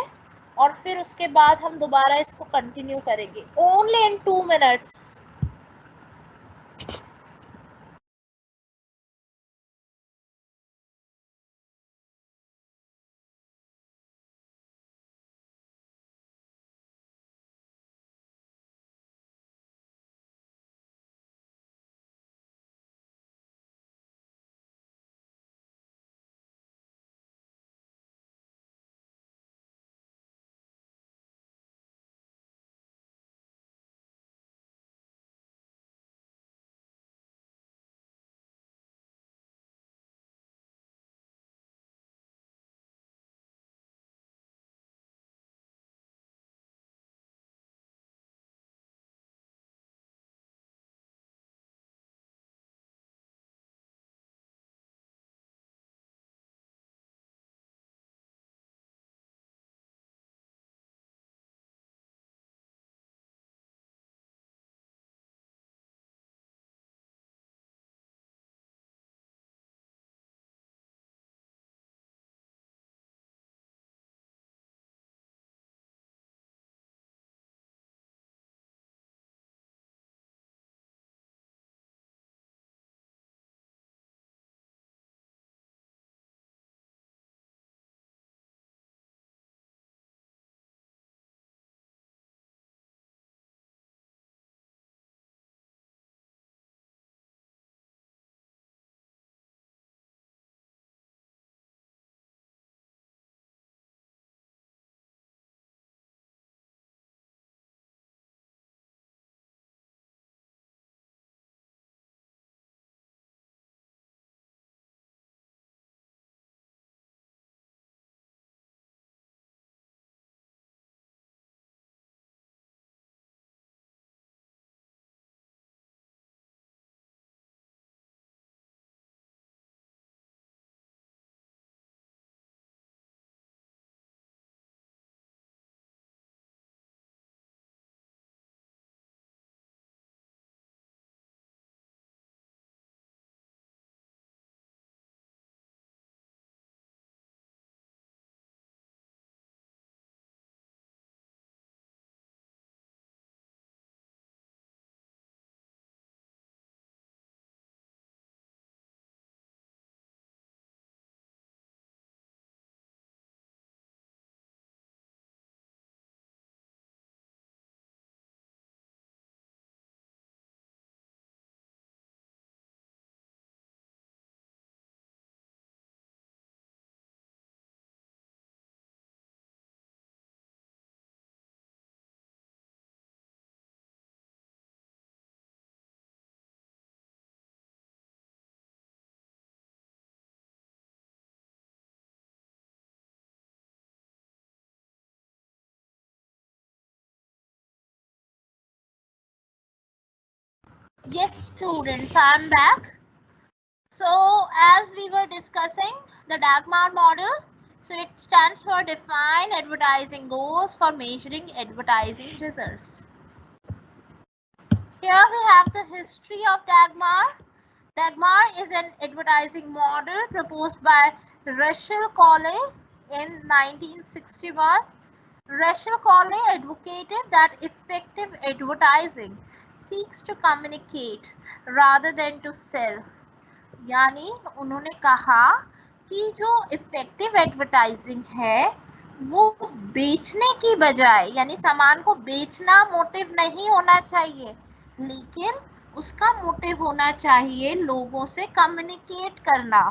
और फिर उसके बाद हम दोबारा इसको कंटिन्यू करेंगे। Only in 2 minutes. Yes, students, I am back. So, as we were discussing the Dagmar model, so it stands for Define Advertising Goals for Measuring Advertising Results. Here we have the history of Dagmar. Dagmar is an advertising model proposed by Rachel Coley in 1961. Rachel Coley advocated that effective advertising seeks to communicate rather than to sell. यानी उन्होंने कहा कि जो effective advertising है वो बेचने की बजाय, यानी सामान को बेचना मोटिव नहीं होना चाहिए, लेकिन उसका मोटिव होना चाहिए लोगों से कम्युनिकेट करना,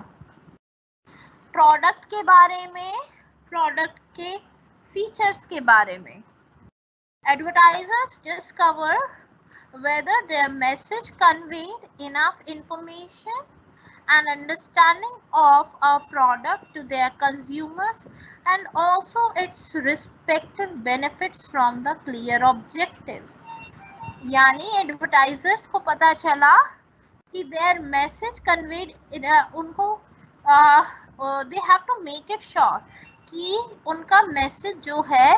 प्रोडक्ट के बारे में, प्रोडक्ट के फीचर्स के बारे में. Advertisers discover whether their message conveyed enough information and understanding of a product to their consumers and also its respective benefits from the clear objectives. यानी एडवर्टाइजर्स को पता चला कि their message conveyed उनको they have to make it sure कि उनका message जो है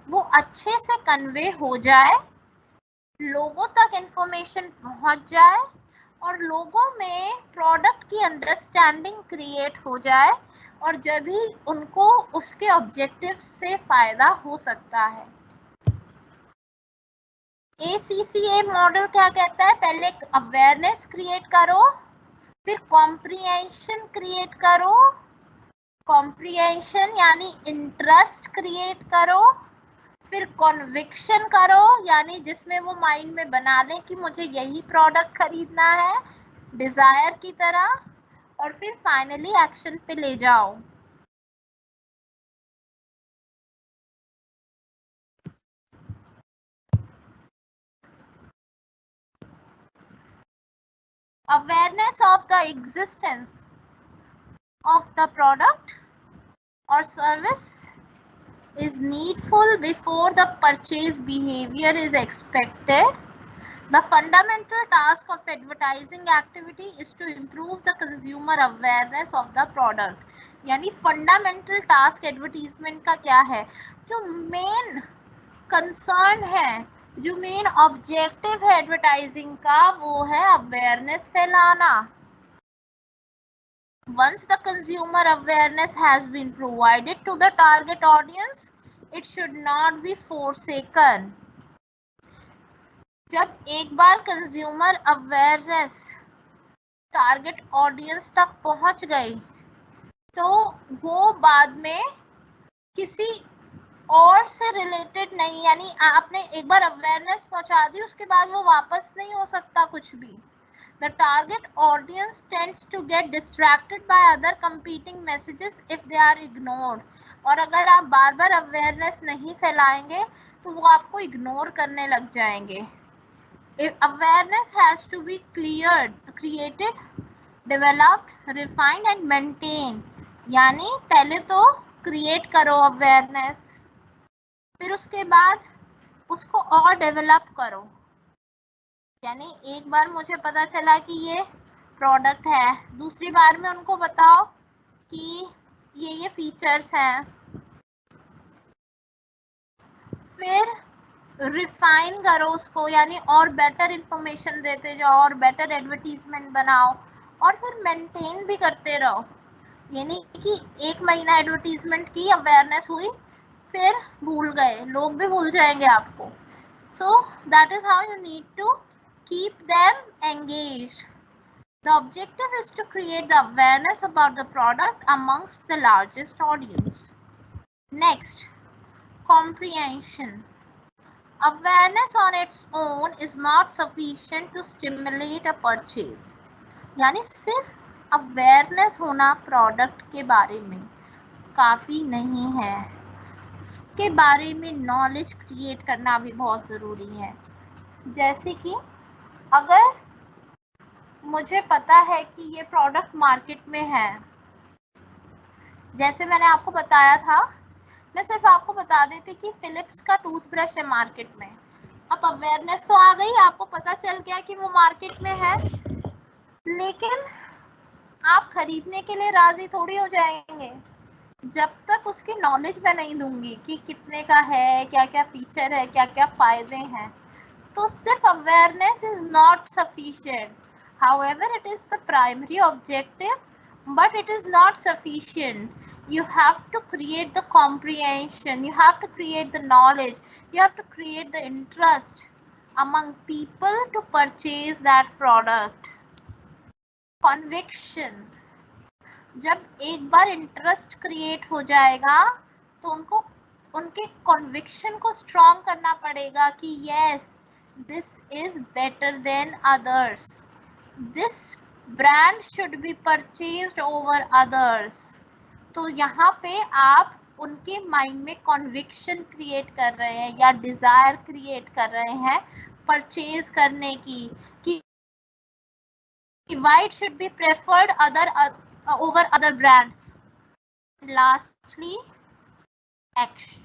वो अच्छे से कन्वे हो जाए, लोगों तक इंफॉर्मेशन पहुंच जाए और लोगों में प्रोडक्ट की अंडरस्टैंडिंग क्रिएट हो जाए, और जब भी उनको उसके ऑब्जेक्टिव से फायदा हो सकता है। ACCA मॉडल क्या कहता है? पहले अवेयरनेस क्रिएट करो, फिर कॉम्प्रिहेंशन क्रिएट करो, कॉम्प्रिहेंशन यानी इंटरेस्ट क्रिएट करो, फिर कॉन्विक्शन करो यानी जिसमें वो माइंड में बना लें कि मुझे यही प्रोडक्ट खरीदना है डिजायर की तरह, और फिर फाइनली एक्शन पे ले जाओ। Awareness of the existence of the product or service is needful before the purchase behavior is expected. The fundamental task of advertising activity is to improve the consumer awareness of the product. यानी fundamental task advertisement का क्या है? जो main concern है, जो main objective है advertising का, वो है अवेयरनेस फैलाना। Once the consumer awareness has been provided to the target audience, it should not be forsaken. जब एक बार कंज्यूमर अवेयरनेस टारगेट ऑडियंस तक पहुंच गई तो वो बाद में किसी और से रिलेटेड नहीं, यानी आपने एक बार अवेयरनेस पहुंचा दी उसके बाद वो वापस नहीं हो सकता कुछ भी। The target audience tends to get distracted by other competing messages if they are ignored. और अगर आप बार बार अवेयरनेस नहीं फैलाएंगे तो वो आपको इग्नोर करने लग जाएंगे। Awareness has to be cleared, created, developed, refined and maintained. यानी पहले तो क्रिएट करो अवेयरनेस, फिर उसके बाद उसको और डेवलप करो। यानी एक बार मुझे पता चला कि ये प्रोडक्ट है, दूसरी बार में उनको बताओ कि ये फीचर्स हैं, फिर रिफाइन करो उसको, यानी और बेटर इंफॉर्मेशन देते जाओ और बेटर एडवर्टीजमेंट बनाओ, और फिर मेंटेन भी करते रहो। यानी कि एक महीना एडवर्टीजमेंट की, अवेयरनेस हुई, फिर भूल गए, लोग भी भूल जाएंगे आपको। So that is how you need to keep them engaged. The objective is to create the awareness about the product amongst the largest audience. Next, comprehension. Awareness on its own is not sufficient to stimulate a purchase. यानी सिर्फ awareness होना product के बारे में काफ़ी नहीं है, उसके बारे में नॉलेज क्रिएट करना भी बहुत ज़रूरी है। जैसे कि अगर मुझे पता है कि ये प्रोडक्ट मार्केट में है, जैसे मैंने आपको बताया था, मैं सिर्फ आपको बता देती कि फिलिप्स का टूथब्रश है मार्केट में। अब अवेयरनेस तो आ गई, आपको पता चल गया कि वो मार्केट में है, लेकिन आप खरीदने के लिए राजी थोड़ी हो जाएंगे जब तक उसकी नॉलेज मैं नहीं दूंगी कि कितने का है, क्या क्या फीचर है, क्या क्या फायदे हैं। तो सिर्फ awareness is not sufficient, however it is the primary objective, but it is not sufficient. You have to create the comprehension, you have to create the knowledge, you have to create the interest among people to purchase that product. Conviction. जब एक बार interest create हो जाएगा तो उनको उनके conviction को strong करना पड़ेगा कि yes, this is better than others, this brand should be purchased over others. तो यहाँ पे आप उनके माइंड में कॉन्विक्शन क्रिएट कर रहे हैं या डिजायर क्रिएट कर रहे हैं परचेज करने की, कि why it should be preferred over other brands. Lastly, action.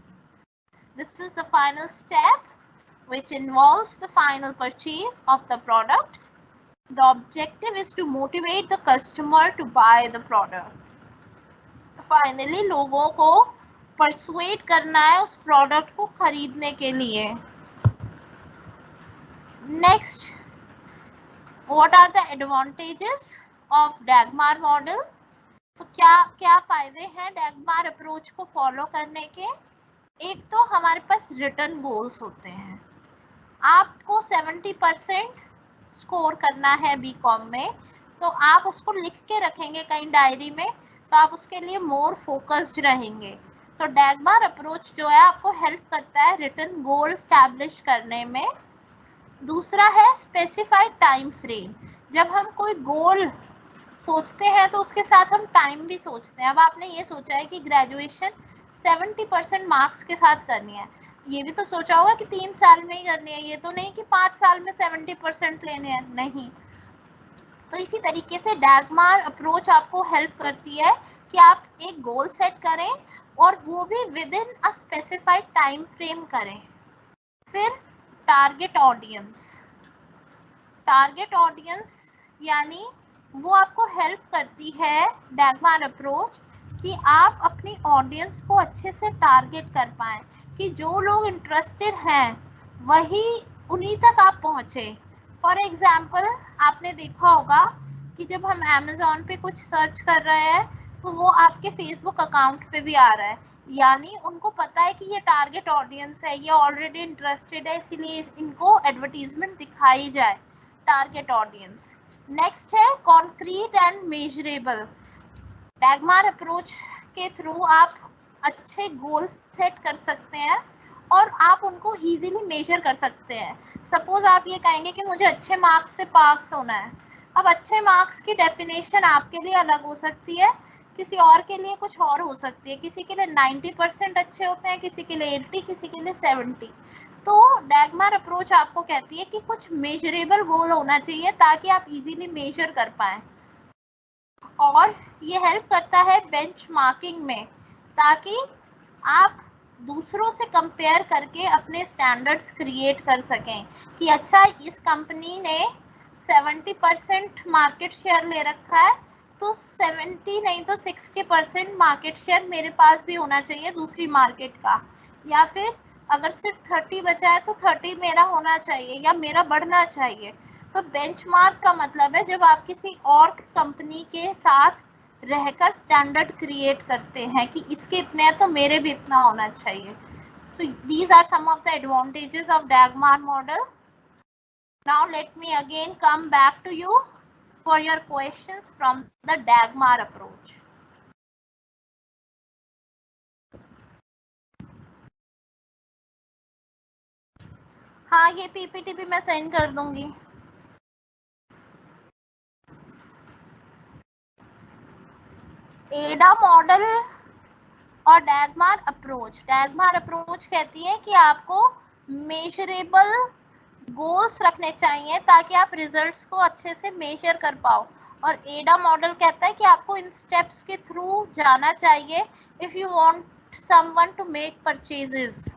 This is the final step which involves the final purchase of the product. The objective is to motivate the customer to buy the product. Finally, लोगों को persuade करना है उस product को खरीदने के लिए। Next, what are the advantages of DAGMAR model? तो क्या क्या फायदे हैं डैगमार अप्रोच को फॉलो करने के? एक तो हमारे पास रिटन गोल्स होते हैं। आपको 70% स्कोर करना है बीकॉम में, तो आप उसको लिख के रखेंगे कहीं डायरी में, तो आप उसके लिए मोर फोकस्ड रहेंगे। तो डैगमार अप्रोच जो है आपको हेल्प करता है रिटन गोल स्टैब्लिश करने में। दूसरा है स्पेसिफाइड टाइम फ्रेम। जब हम कोई गोल सोचते हैं तो उसके साथ हम टाइम भी सोचते हैं। अब आपने ये सोचा है कि ग्रेजुएशन 70% मार्क्स के साथ करनी है, ये भी तो सोचा होगा कि 3 साल में ही करनी है, ये तो नहीं कि 5 साल में 70% लेने हैं, नहीं। तो इसी तरीके से डैगमार अप्रोच आपको हेल्प करती है कि आप एक गोल सेट करें और वो भी with in a specified time frame करें। फिर टारगेट ऑडियंस। टारगेट ऑडियंस यानी वो आपको हेल्प करती है डैगमार अप्रोच कि आप अपनी ऑडियंस को अच्छे से टारगेट कर पाएं, कि जो लोग इंटरेस्टेड हैं वही उन्हीं तक आप पहुंचे। फॉर एग्जाम्पल, आपने देखा होगा कि जब हम अमेज़न पे कुछ सर्च कर रहे हैं तो वो आपके फेसबुक अकाउंट पे भी आ रहा है, यानी उनको पता है कि ये टारगेट ऑडियंस है, ये ऑलरेडी इंटरेस्टेड है, इसीलिए इनको एडवर्टीजमेंट दिखाई जाए। Target audience. नेक्स्ट है कॉन्क्रीट एंड मेजरेबल। डैगमार अप्रोच के थ्रू आप अच्छे गोल्स सेट कर सकते हैं और आप उनको इजीली मेजर कर सकते हैं। सपोज आप ये कहेंगे कि मुझे अच्छे मार्क्स से पास होना है। अब अच्छे मार्क्स की डेफिनेशन आपके लिए अलग हो सकती है, किसी और के लिए कुछ और हो सकती है। किसी के लिए 90% अच्छे होते हैं, किसी के लिए 80, किसी के लिए 70। तो डैगमार अप्रोच आपको कहती है कि कुछ मेजरेबल गोल होना चाहिए ताकि आप इजीली मेजर कर पाएं। और ये हेल्प करता है बेंचमार्किंग में, ताकि आप दूसरों से कंपेयर करके अपने स्टैंडर्ड्स क्रिएट कर सकें कि अच्छा इस कंपनी ने 70% मार्केट शेयर ले रखा है, तो 70 नहीं तो 60% मार्केट शेयर मेरे पास भी होना चाहिए दूसरी मार्केट का। या फिर अगर सिर्फ 30 बचा है तो 30 मेरा होना चाहिए या मेरा बढ़ना चाहिए। तो बेंचमार्क का मतलब है जब आप किसी और कंपनी के साथ रहकर स्टैंडर्ड क्रिएट करते हैं कि इसके इतने हैं तो मेरे भी इतना होना चाहिए। So these are some of the advantages of Dagmar model. Now let me again come back to you for your questions from the Dagmar approach. हाँ, ये पीपीटी भी मैं सेंड कर दूंगी। एडा मॉडल और डैगमार अप्रोच कहती है कि आपको मेजरेबल गोल्स रखने चाहिए ताकि आप रिजल्ट्स को अच्छे से मेजर कर पाओ। और एडा मॉडल कहता है कि आपको इन स्टेप्स के थ्रू जाना चाहिए if you want someone to make purchases.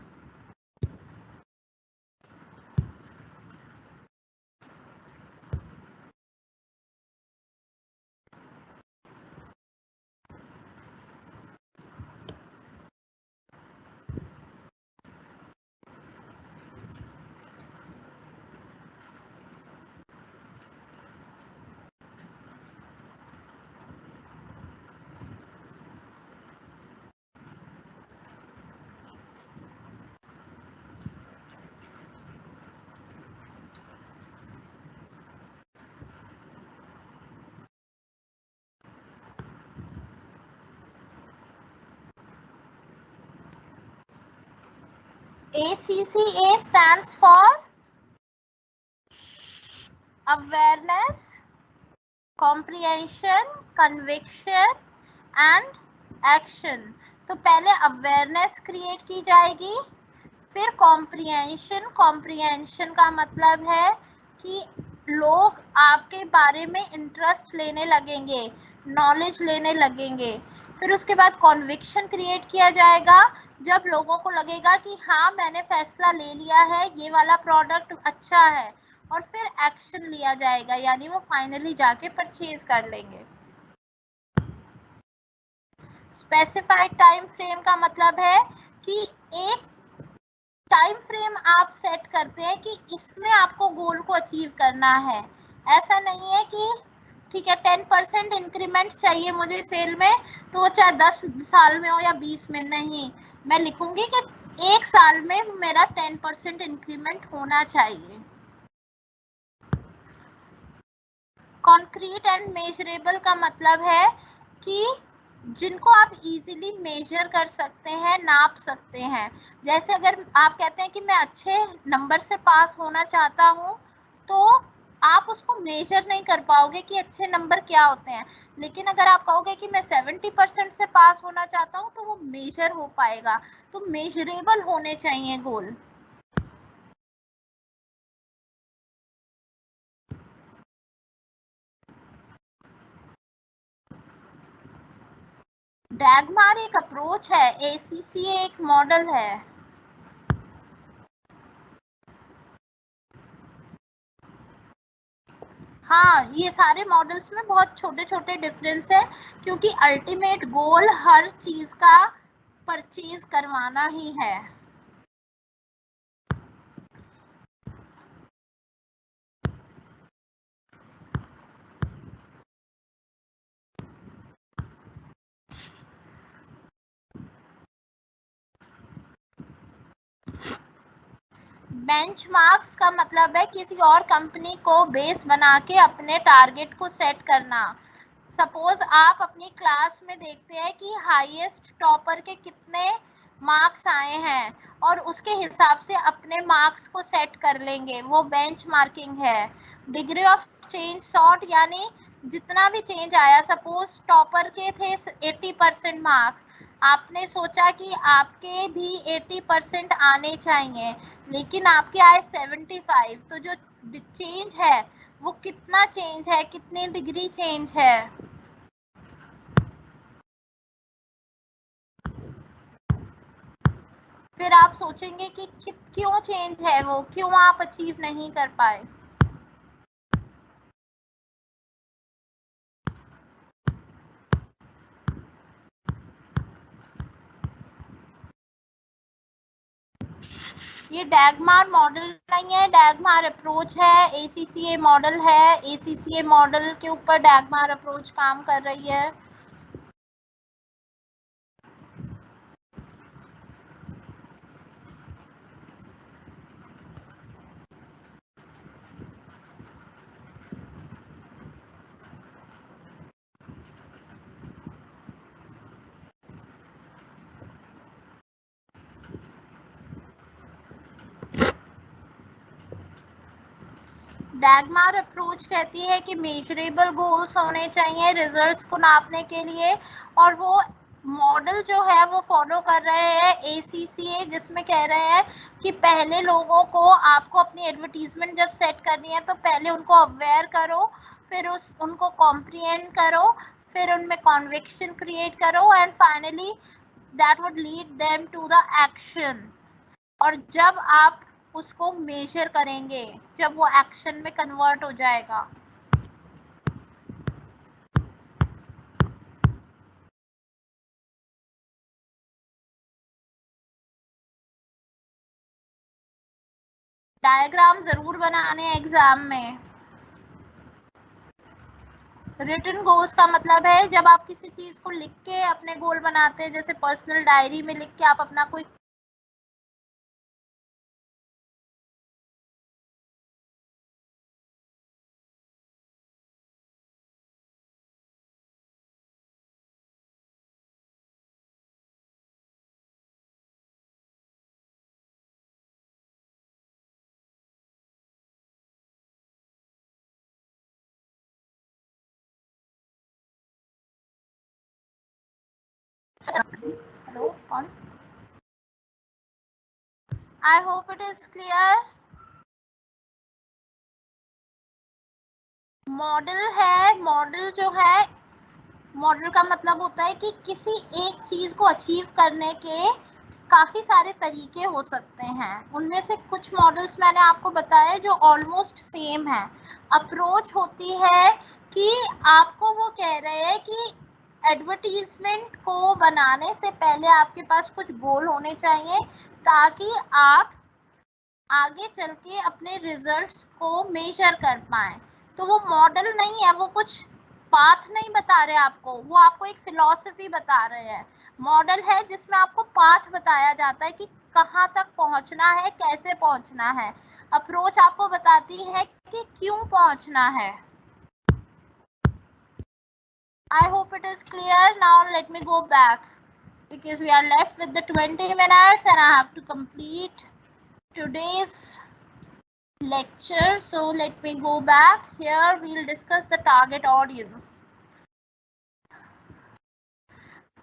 ACCA stands for awareness, comprehension, conviction and action। तो पहले अवेयरनेस क्रिएट की जाएगी, फिर कॉम्प्रिहेंशन का मतलब है कि लोग आपके बारे में इंटरेस्ट लेने लगेंगे, नॉलेज लेने लगेंगे। फिर उसके बाद कॉन्विक्शन क्रिएट किया जाएगा, जब लोगों को लगेगा कि हाँ मैंने फैसला ले लिया है, ये वाला प्रोडक्ट अच्छा है। और फिर एक्शन लिया जाएगा, यानी वो फाइनली जाके परचेज कर लेंगे। स्पेसिफाइड टाइम फ्रेम का मतलब है कि एक टाइम फ्रेम आप सेट करते हैं कि इसमें आपको गोल को अचीव करना है। ऐसा नहीं है कि ठीक है 10% इंक्रीमेंट चाहिए मुझे सेल में, तो वो चाहे 10 साल में हो या 20 में, नहीं, मैं लिखूंगी कि एक साल में मेरा 10% इंक्रीमेंट होना चाहिए। कॉन्क्रीट एंड मेजरेबल का मतलब है कि जिनको आप इजीली मेजर कर सकते हैं, नाप सकते हैं। जैसे अगर आप कहते हैं कि मैं अच्छे नंबर से पास होना चाहता हूं, तो आप उसको मेजर नहीं कर पाओगे कि अच्छे नंबर क्या होते हैं। लेकिन अगर आप कहोगे कि मैं 70% से पास होना चाहता हूं, तो वो मेजर हो पाएगा। तो मेजरेबल होने चाहिए गोल। डैगमार एक अप्रोच है, ACCA एक मॉडल है। हाँ, ये सारे मॉडल्स में बहुत छोटे छोटे डिफरेंस है, क्योंकि अल्टीमेट गोल हर चीज का परचेज करवाना ही है। बेंचमार्क्स का मतलब है किसी और कंपनी को बेस बना के अपने टारगेट को सेट करना। सपोज आप अपनी क्लास में देखते हैं कि हाईएस्ट टॉपर के कितने मार्क्स आए हैं, और उसके हिसाब से अपने मार्क्स को सेट कर लेंगे, वो बेंचमार्किंग है। डिग्री ऑफ चेंज सॉर्ट, यानी जितना भी चेंज आया, सपोज टॉपर के थे 80% मार्क्स, आपने सोचा कि आपके भी 80% आने चाहिए, लेकिन आपके आए 75, तो जो चेंज है वो कितना चेंज है, कितनी डिग्री चेंज है। फिर आप सोचेंगे कि क्यों चेंज है, वो क्यों आप अचीव नहीं कर पाए। ये डैगमार मॉडल नहीं है, डैगमार अप्रोच है। ACCA मॉडल है, ACCA मॉडल के ऊपर डैगमार अप्रोच काम कर रही है। डैगमार अप्रोच कहती है कि मेजरेबल गोल्स होने चाहिए रिजल्ट्स को नापने के लिए, और वो मॉडल जो है वो फॉलो कर रहे हैं ACCA, जिसमें कह रहे हैं कि पहले लोगों को, आपको अपनी एडवर्टीजमेंट जब सेट करनी है तो पहले उनको अवेयर करो, फिर उनको कॉम्प्रिहेंड करो, फिर उनमें कॉन्विक्शन क्रिएट करो, and finally that would lead them to the action. और जब आप उसको मेजर करेंगे, जब वो एक्शन में कन्वर्ट हो जाएगा। डायग्राम जरूर बनाने हैं एग्जाम में। रिटन गोल्स का मतलब है जब आप किसी चीज को लिख के अपने गोल बनाते हैं, जैसे पर्सनल डायरी में लिख के आप अपना कोई हेलो कौन, आई hope it is clear. Model है, मॉडल जो है, मॉडल का मतलब होता है कि किसी एक चीज को अचीव करने के काफी सारे तरीके हो सकते हैं। उनमें से कुछ मॉडल्स मैंने आपको बताए जो ऑलमोस्ट सेम है। अप्रोच होती है कि आपको वो कह रहे हैं कि एडवर्टीजमेंट को बनाने से पहले आपके पास कुछ गोल होने चाहिए ताकि आप आगे चल के अपने रिजल्ट्स को मेजर कर पाएं। तो वो मॉडल नहीं है, वो कुछ पाथ नहीं बता रहे आपको, वो आपको एक फिलॉसफी बता रहे हैं। मॉडल है जिसमें आपको पाथ बताया जाता है कि कहाँ तक पहुंचना है, कैसे पहुंचना है। अप्रोच आपको बताती है कि क्यों पहुंचना है। I hope it is clear. Now let me go back because we are left with the 20 minutes and I have to complete today's lecture. So let me go back. Here we'll discuss the target audience.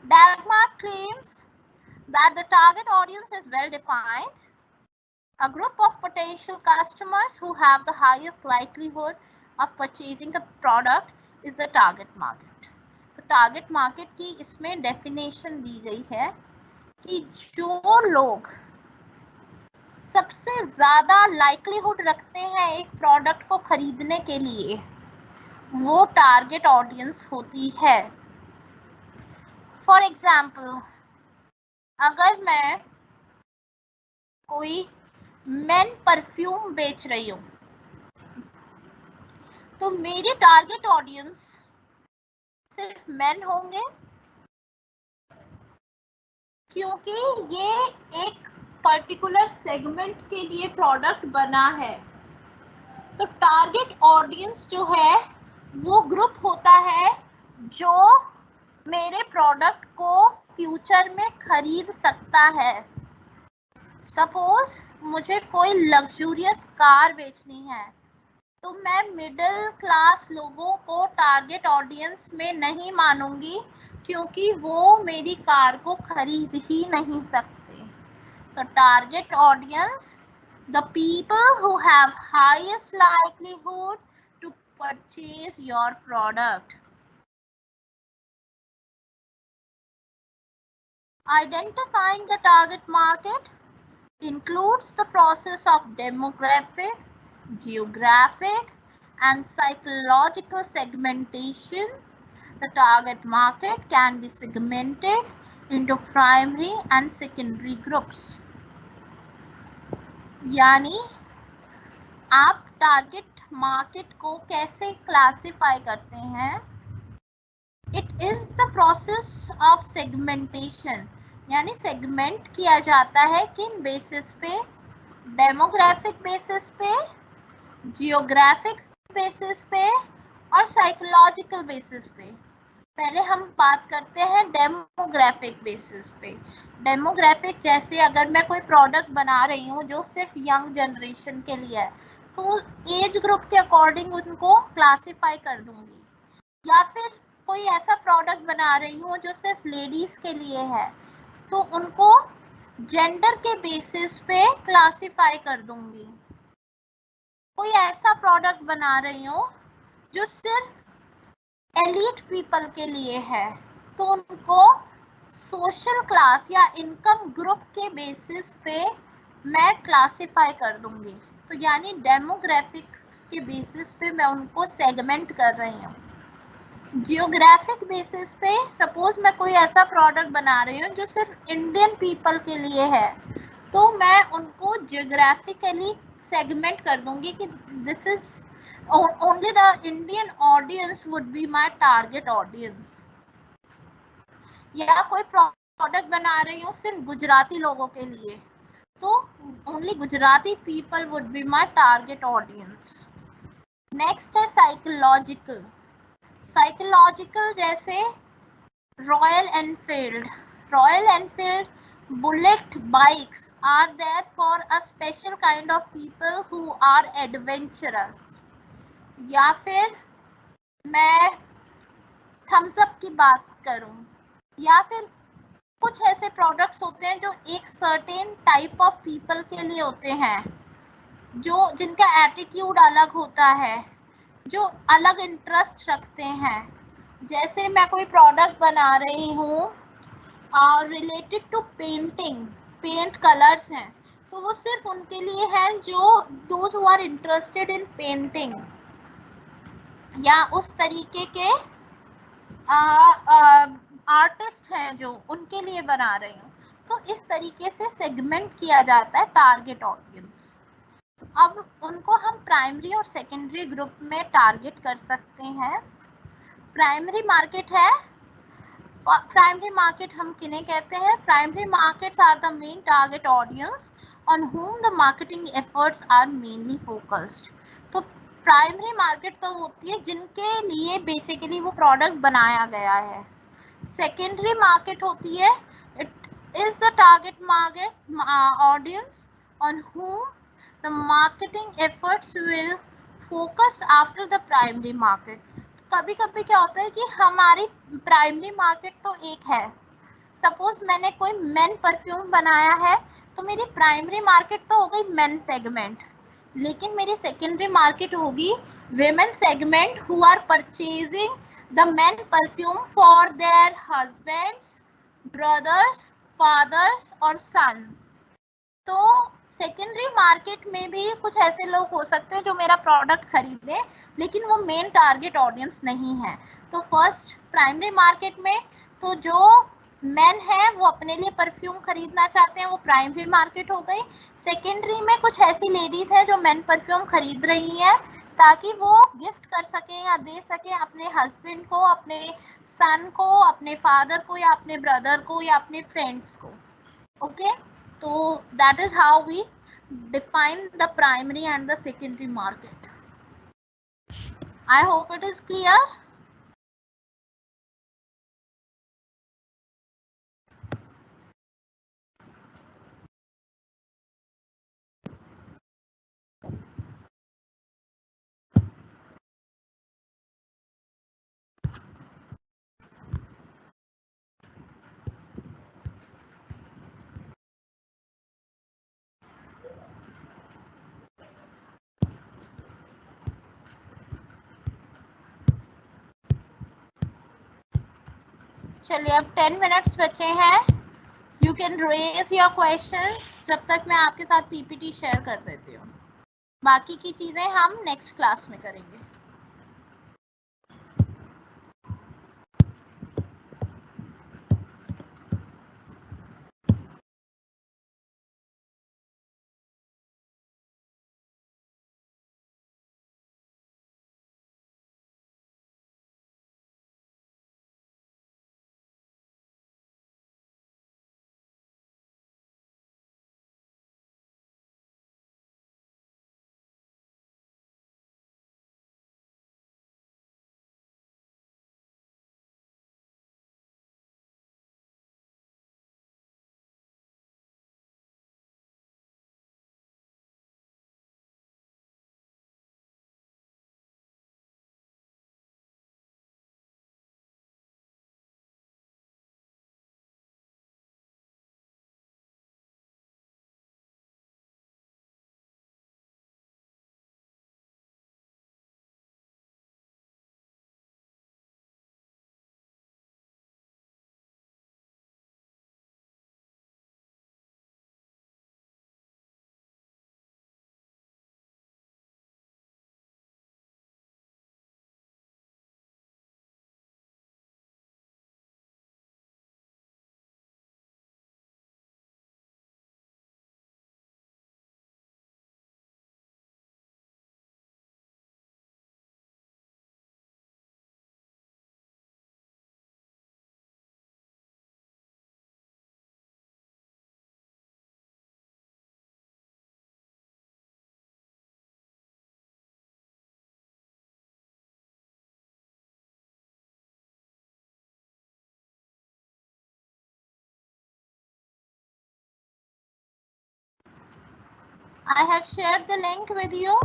Dagmar claims that the target audience is well defined. A group of potential customers who have the highest likelihood of purchasing a product is the target market. तो target market की इसमें definition दी गई है कि जो लोग सबसे ज्यादा लाइक्लीहुड रखते हैं एक प्रोडक्ट को खरीदने के लिए, वो टारगेट ऑडियंस होती है। फॉर एग्जाम्पल, अगर मैं कोई मेन परफ्यूम बेच रही हूँ तो मेरी टारगेट ऑडियंस सिर्फ मेन होंगे, क्योंकि ये एक पर्टिकुलर सेगमेंट के लिए प्रोडक्ट बना है। तो टारगेट ऑडियंस जो है वो ग्रुप होता है जो मेरे प्रोडक्ट को फ्यूचर में खरीद सकता है। सपोज मुझे कोई लग्जूरियस कार बेचनी है तो मैं मिडिल क्लास लोगों को टारगेट ऑडियंस में नहीं मानूंगी, क्योंकि वो मेरी कार को खरीद ही नहीं सकते। तो target audience, the people who have highest likelihood to purchase your product. Identifying the target market includes the process of demographic, geographic, and psychological segmentation. The target market can be segmented into primary and secondary groups. यानी आप target market को कैसे classify करते हैं? It is the process of segmentation, यानी segment किया जाता है किन बेसिस पे? डेमोग्राफिक बेसिस पे, जियोग्राफिक बेसिस पे और साइकोलॉजिकल बेसिस पे। पहले हम बात करते हैं डेमोग्राफिक बेसिस पे। डेमोग्राफिक, जैसे अगर मैं कोई प्रोडक्ट बना रही हूँ जो सिर्फ यंग जनरेशन के लिए है तो एज ग्रुप के अकॉर्डिंग उनको क्लासिफाई कर दूंगी। या फिर कोई ऐसा प्रोडक्ट बना रही हूँ जो सिर्फ लेडीज के लिए है तो उनको जेंडर के बेसिस पे क्लासिफाई कर दूंगी। कोई ऐसा प्रोडक्ट बना रही हूँ जो सिर्फ एलीट पीपल के लिए है तो उनको सोशल क्लास या इनकम ग्रुप के बेसिस पे मैं क्लासिफाई कर दूंगी। तो यानी डेमोग्राफिक्स के बेसिस पे मैं उनको सेगमेंट कर रही हूँ। जियोग्राफिक बेसिस पे सपोज मैं कोई ऐसा प्रोडक्ट बना रही हूँ जो सिर्फ इंडियन पीपल के लिए है तो मैं उनको जियोग्राफिकली सेगमेंट कर दूंगी कि this is only the Indian audience would be my target audience. या कोई प्रोडक्ट बना रही हूँ सिर्फ गुजराती लोगों के लिए तो only Gujarati people would be my target audience. Next है साइकोलॉजिकल। साइकोलॉजिकल जैसे Royal Enfield Bullet bikes are there for a special kind of people who are adventurous. या फिर मैं थम्स अप की बात करूं, या फिर कुछ ऐसे प्रोडक्ट्स होते हैं जो एक सर्टेन टाइप ऑफ पीपल के लिए होते हैं, जो जिनका एटीट्यूड अलग होता है, जो अलग इंटरेस्ट रखते हैं। जैसे मैं कोई प्रोडक्ट बना रही हूँ और related to painting, paint colours हैं तो वो सिर्फ उनके लिए है जो those who are interested in painting या उस तरीके के आर्टिस्ट हैं जो, उनके लिए बना रही हूँ। तो इस तरीके से सेगमेंट किया जाता है टारगेट ऑडियंस। अब उनको हम प्राइमरी और सेकेंडरी ग्रुप में टारगेट कर सकते हैं। प्राइमरी मार्केट है, प्राइमरी मार्केट हम किन्हें कहते हैं? Primary markets are the main target audience on whom the marketing efforts are mainly focused। तो प्राइमरी मार्केट तो होती है जिनके लिए बेसिकली वो प्रोडक्ट बनाया गया है। सेकेंडरी मार्केट होती है, it is the target market audience on whom the marketing efforts will focus after the primary market। कभी कभी क्या होता है कि हमारी प्राइमरी मार्केट तो एक है, सपोज मैंने कोई मेन परफ्यूम बनाया है तो मेरी प्राइमरी मार्केट तो हो गई मेन सेगमेंट, लेकिन मेरी सेकेंडरी मार्केट होगी women segment who are purchasing the men perfume for their husbands, brothers, fathers और sons। तो सेकेंडरी मार्केट में भी कुछ ऐसे लोग हो सकते हैं जो मेरा प्रोडक्ट खरीदें, लेकिन वो मेन टारगेट ऑडियंस नहीं है। तो फर्स्ट प्राइमरी मार्केट में तो जो मेन है वो अपने लिए परफ्यूम खरीदना चाहते हैं, वो प्राइमरी मार्केट हो गई। सेकेंडरी में कुछ ऐसी लेडीज हैं जो मेन परफ्यूम खरीद रही हैं ताकि वो गिफ्ट कर सकें या दे सकें अपने हस्बैंड को, अपने सन को, अपने फादर को, या अपने ब्रदर को, या अपने फ्रेंड्स को। Okay, so that is how we define the primary and the secondary market. I hope it is clear. चलिए अब 10 मिनट्स बचे हैं। You can raise your questions जब तक मैं आपके साथ पीपीटी शेयर कर देती हूँ। बाकी की चीजें हम नेक्स्ट क्लास में करेंगे। I have shared the link with you.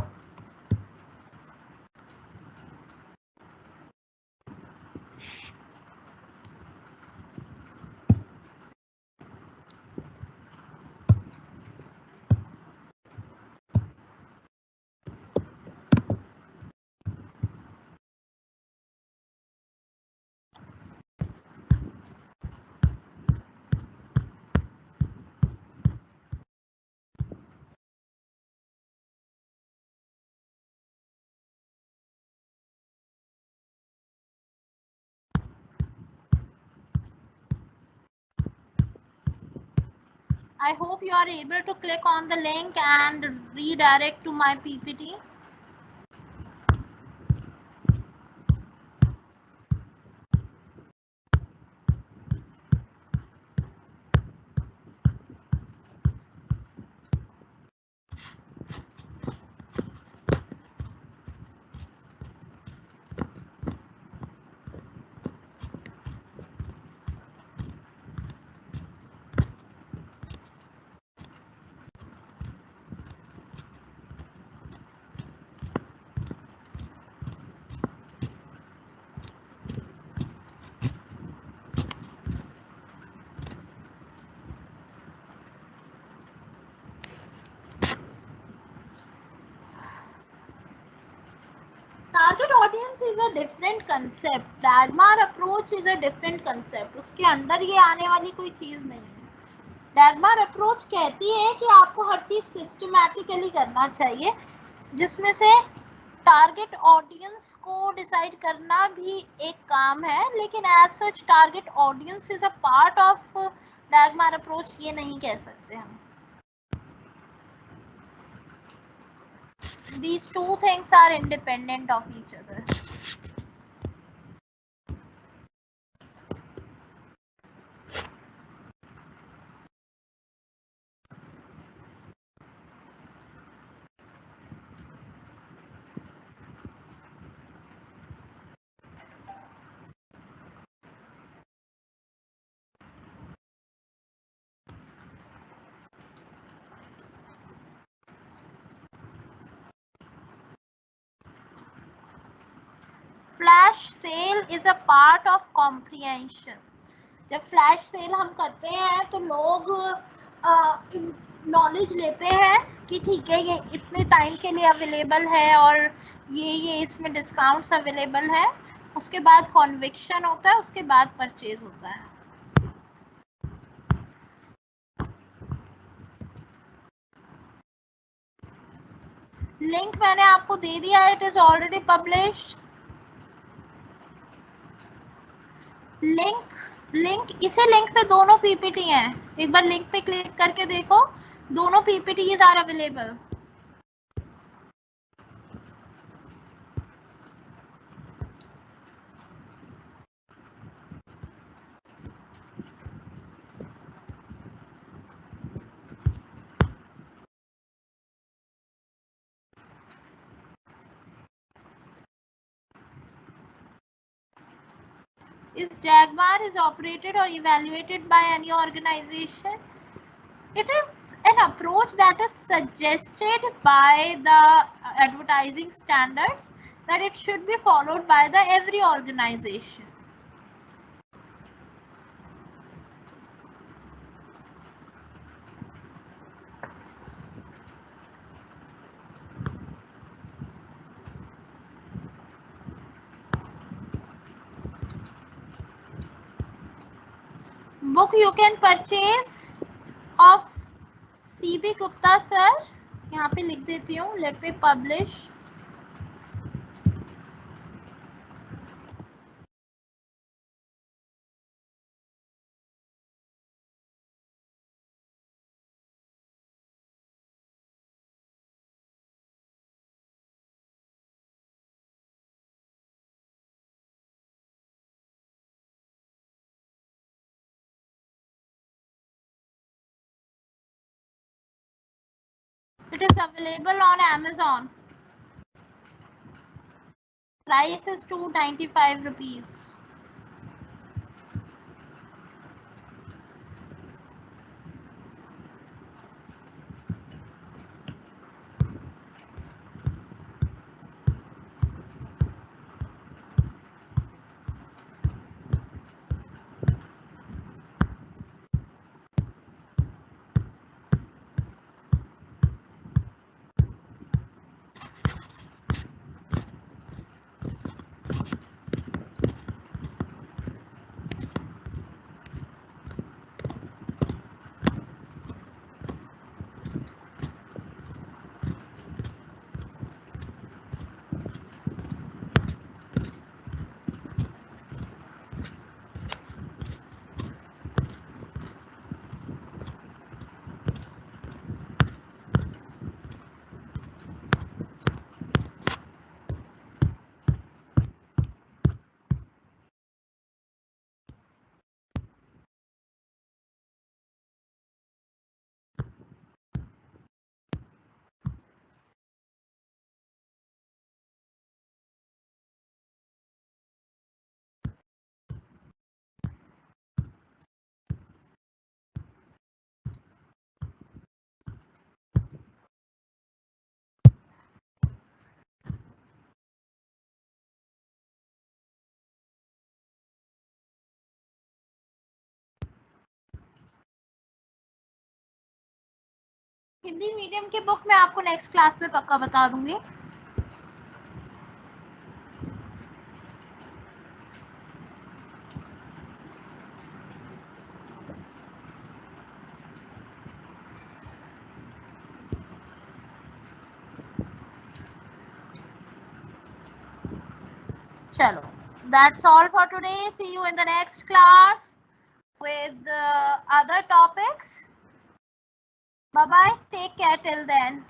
I hope you are able to click on the link and redirect to my PPT. Target audience is a different concept. Dagmar approach is a different concept. उसके अंदर ये आने वाली कोई चीज नहीं है. Dagmar approach कहती है कि आपको हर चीज सिस्टमैटिकली करना चाहिए, जिसमें से टारगेट ऑडियंस को डिसाइड करना भी एक काम है, लेकिन as such target audience is a part of Dagmar approach ये नहीं कह सकते हम. These two things are independent of each other. Flash sale is a part of comprehension. जब फ्लैश सेल हम करते हैं तो लोग नॉलेज लेते हैं कि ठीक है ये इतने टाइम के लिए अवेलेबल है और ये इसमें डिस्काउंट्स अवेलेबल है. उसके बाद कॉन्विक्शन होता है, उसके बाद परचेज होता है. लिंक मैंने आपको दे दिया है, it is already published. Link इसे लिंक पे दोनों पीपीटी हैं. एक बार लिंक पे क्लिक करके देखो, दोनों PPTs are available. Is Dagmar is operated or evaluated by any organization? It is an approach that is suggested by the advertising standards that it should be followed by the every organization. Book you can purchase of CB Gupta sir. यहाँ पे लिख देती हूँ, let me publish. It is available on Amazon. Price is 295 rupees. Hindi medium की book मैं आपको next class में पक्का बता दूंगी। चलो, that's all for today. See you in the next class with other topics. Bye bye. Take care till then.